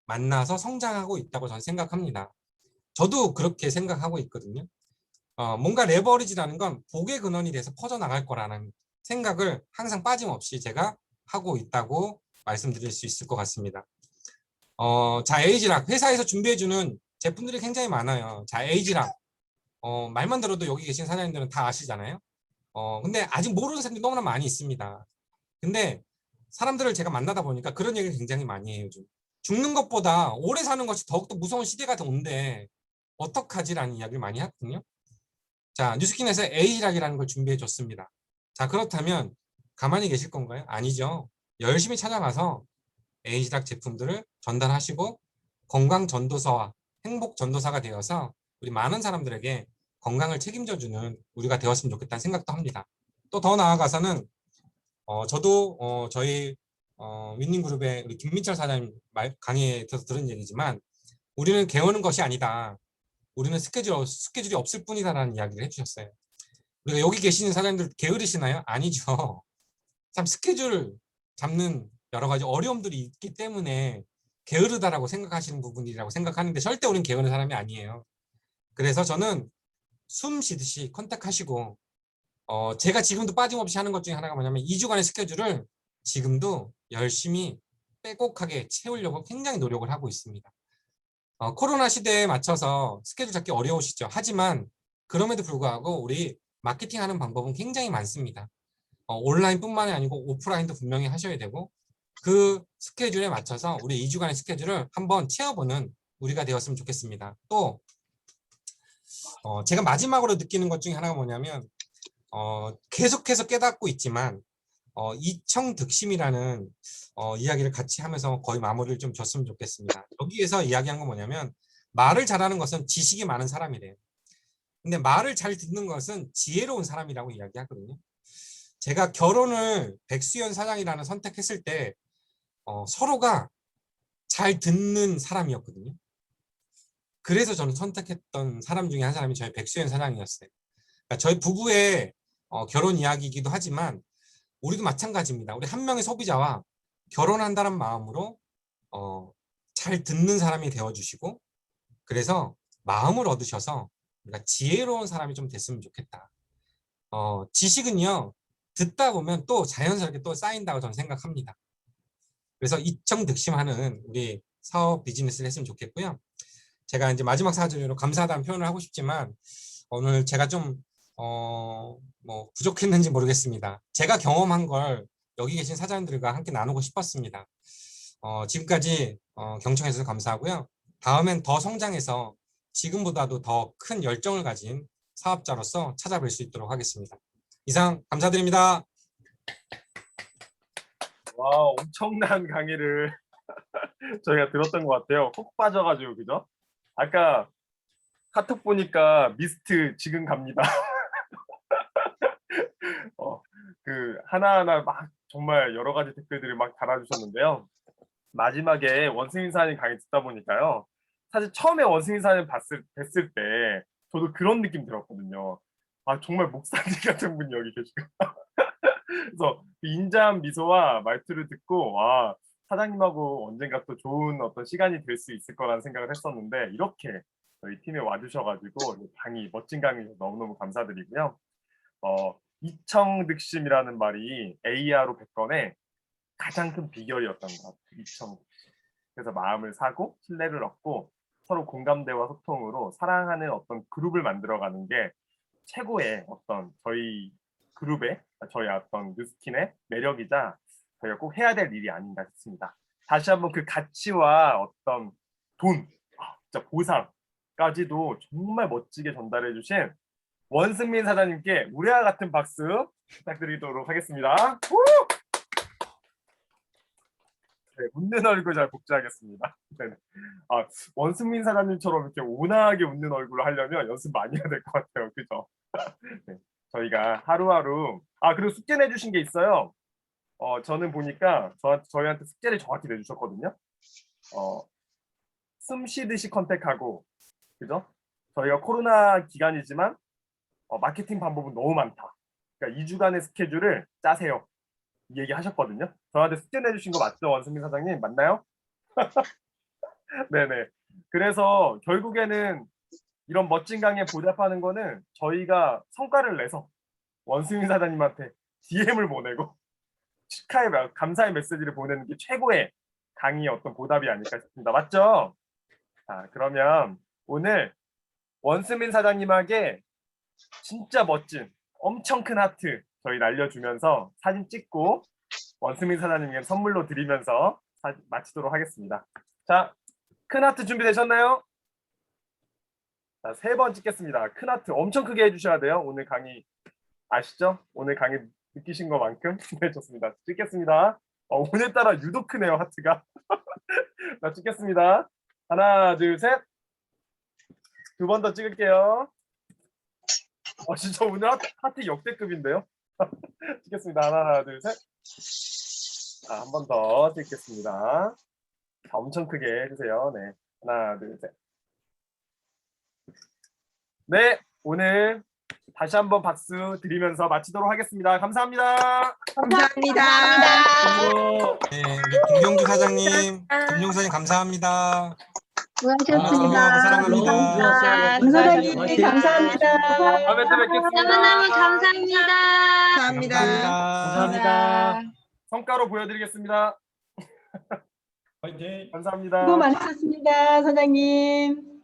만나서 성장하고 있다고 저는 생각합니다. 저도 그렇게 생각하고 있거든요. 뭔가 레버리지라는 건 복의 근원이 돼서 퍼져나갈 거라는 생각을 항상 빠짐없이 제가 하고 있다고 말씀드릴 수 있을 것 같습니다. 자, 에이지락 회사에서 준비해주는 제품들이 굉장히 많아요. 자, 에이지락 말만 들어도 여기 계신 사장님들은 다 아시잖아요. 근데 아직 모르는 사람들이 너무나 많이 있습니다. 근데 사람들을 제가 만나다 보니까 그런 얘기를 굉장히 많이 해요. 요즘. 죽는 것보다 오래 사는 것이 더욱더 무서운 시대가 온데 어떡하지라는 이야기를 많이 하거든요. 자, 뉴스킨에서 에이지락이라는 걸 준비해 줬습니다. 자, 그렇다면 가만히 계실 건가요? 아니죠. 열심히 찾아가서 에이지락 제품들을 전달하시고 건강 전도사와 행복 전도사가 되어서 우리 많은 사람들에게 건강을 책임져주는 우리가 되었으면 좋겠다는 생각도 합니다. 또 더 나아가서는 저도 저희 윈닝그룹의 우리 김민철 사장님 강의에서 들은 얘기지만 우리는 개우는 것이 아니다. 우리는 스케줄이 없을 뿐이다라는 이야기를 해주셨어요. 우리가 여기 계시는 사장님들 게으르시나요? 아니죠. 참 스케줄 잡는 여러 가지 어려움들이 있기 때문에 게으르다라고 생각하시는 부분이라고 생각하는데 절대 우리는 게으른 사람이 아니에요. 그래서 저는 숨 쉬듯이 컨택하시고 제가 지금도 빠짐없이 하는 것 중에 하나가 뭐냐면 2주간의 스케줄을 지금도 열심히 빼곡하게 채우려고 굉장히 노력을 하고 있습니다. 코로나 시대에 맞춰서 스케줄 잡기 어려우시죠. 하지만 그럼에도 불구하고 우리 마케팅하는 방법은 굉장히 많습니다. 온라인뿐만이 아니고 오프라인도 분명히 하셔야 되고 그 스케줄에 맞춰서 우리 2주간의 스케줄을 한번 채워보는 우리가 되었으면 좋겠습니다. 또 제가 마지막으로 느끼는 것 중에 하나가 뭐냐면 계속해서 깨닫고 있지만 이청득심이라는 이야기를 같이 하면서 거의 마무리를 좀 줬으면 좋겠습니다. 여기에서 이야기한 건 뭐냐면 말을 잘하는 것은 지식이 많은 사람이래요. 근데 말을 잘 듣는 것은 지혜로운 사람이라고 이야기하거든요. 제가 결혼을 백수연 사장이라는 선택했을 때 서로가 잘 듣는 사람이었거든요. 그래서 저는 선택했던 사람 중에 한 사람이 저희 백수연 사장이었어요. 그러니까 저희 부부의 결혼 이야기이기도 하지만 우리도 마찬가지입니다. 우리 한 명의 소비자와 결혼한다는 마음으로 잘 듣는 사람이 되어주시고 그래서 마음을 얻으셔서 우리가 지혜로운 사람이 좀 됐으면 좋겠다. 지식은요 듣다 보면 또 자연스럽게 또 쌓인다고 저는 생각합니다. 그래서 이청득심하는 우리 사업 비즈니스를 했으면 좋겠고요. 제가 이제 마지막 사전으로 감사하다는 표현을 하고 싶지만 오늘 제가 좀 뭐 부족했는지 모르겠습니다. 제가 경험한 걸 여기 계신 사장님들과 함께 나누고 싶었습니다. 지금까지 경청해 주셔서 감사하고요. 다음엔 더 성장해서 지금보다도 더 큰 열정을 가진 사업자로서 찾아뵐 수 있도록 하겠습니다. 이상 감사드립니다. 와, 엄청난 강의를 저희가 들었던 것 같아요. 훅 빠져가지고, 그죠? 아까 카톡 보니까 미스트 지금 갑니다. 그 하나하나 막 정말 여러 가지 댓글들을 막 달아주셨는데요. 마지막에 원승민 사장님 강의 듣다 보니까요. 사실 처음에 원승민 사장님 뵀을 때 저도 그런 느낌 들었거든요. 아, 정말 목사님 같은 분이 여기 계시고. 그래서 그 인자한 미소와 말투를 듣고 와, 사장님하고 언젠가 또 좋은 어떤 시간이 될 수 있을 거라는 생각을 했었는데 이렇게 저희 팀에 와주셔가지고 강의, 멋진 강의 너무너무 감사드리고요. 이청득심이라는 말이 AR로 100건의 가장 큰 비결이었던 것 같아요. 이청득심. 그래서 마음을 사고 신뢰를 얻고 서로 공감대와 소통으로 사랑하는 어떤 그룹을 만들어가는 게 최고의 어떤 저희 그룹의 저희 어떤 뉴스킨의 매력이자 저희가 꼭 해야 될 일이 아닌가 싶습니다. 다시 한번 그 가치와 어떤 돈, 진짜 보상까지도 정말 멋지게 전달해 주신 원승민 사장님께 우리와 같은 박수 부탁드리도록 하겠습니다. 네, 웃는 얼굴 잘 복제하겠습니다. 네. 원승민 사장님처럼 이렇게 온화하게 웃는 얼굴을 하려면 연습 많이 해야 될 것 같아요. 그죠? 네, 저희가 하루하루 그리고 숙제 내주신 게 있어요. 저는 보니까 저희한테 숙제를 정확히 내주셨거든요. 숨 쉬듯이 컨택하고, 그죠? 저희가 코로나 기간이지만 마케팅 방법은 너무 많다. 그러니까 2주간의 스케줄을 짜세요. 이 얘기 하셨거든요. 저한테 숙제 내주신 거 맞죠, 원승민 사장님? 맞나요? 네네. 그래서 결국에는 이런 멋진 강의에 보답하는 거는 저희가 성과를 내서 원승민 사장님한테 DM을 보내고 축하의 감사의 메시지를 보내는 게 최고의 강의의 어떤 보답이 아닐까 싶습니다. 맞죠? 자, 그러면 오늘 원승민 사장님에게 진짜 멋진 엄청 큰 하트 저희 날려주면서 사진 찍고 원승민 사장님께 선물로 드리면서 마치도록 하겠습니다. 자, 큰 하트 준비되셨나요? 자, 3번 찍겠습니다. 큰 하트 엄청 크게 해주셔야 돼요. 오늘 강의 아시죠? 오늘 강의 느끼신 것만큼. 네, 좋습니다. 찍겠습니다. 오늘따라 유독 크네요, 하트가. 자, 찍겠습니다. 하나, 둘, 셋. 2번 더 찍을게요. 진짜 오늘 하트 역대급인데요? 찍겠습니다. 하나, 둘, 셋. 한 번 더 찍겠습니다. 자, 엄청 크게 해주세요. 네. 하나, 둘, 셋. 네, 오늘 다시 한번 박수 드리면서 마치도록 하겠습니다. 감사합니다. 감사합니다. 네, 우리 김경주 사장님, 김용 사장님 감사합니다. 수고하셨습니다. 사랑합니다. 김 사장님 감사합니다. 다음에 또 뵙겠습니다. 너무너무 감사합니다. 감사합니다. 성과로 보여드리겠습니다. 화이팅! 감사합니다. 수고 많으셨습니다, 사장님.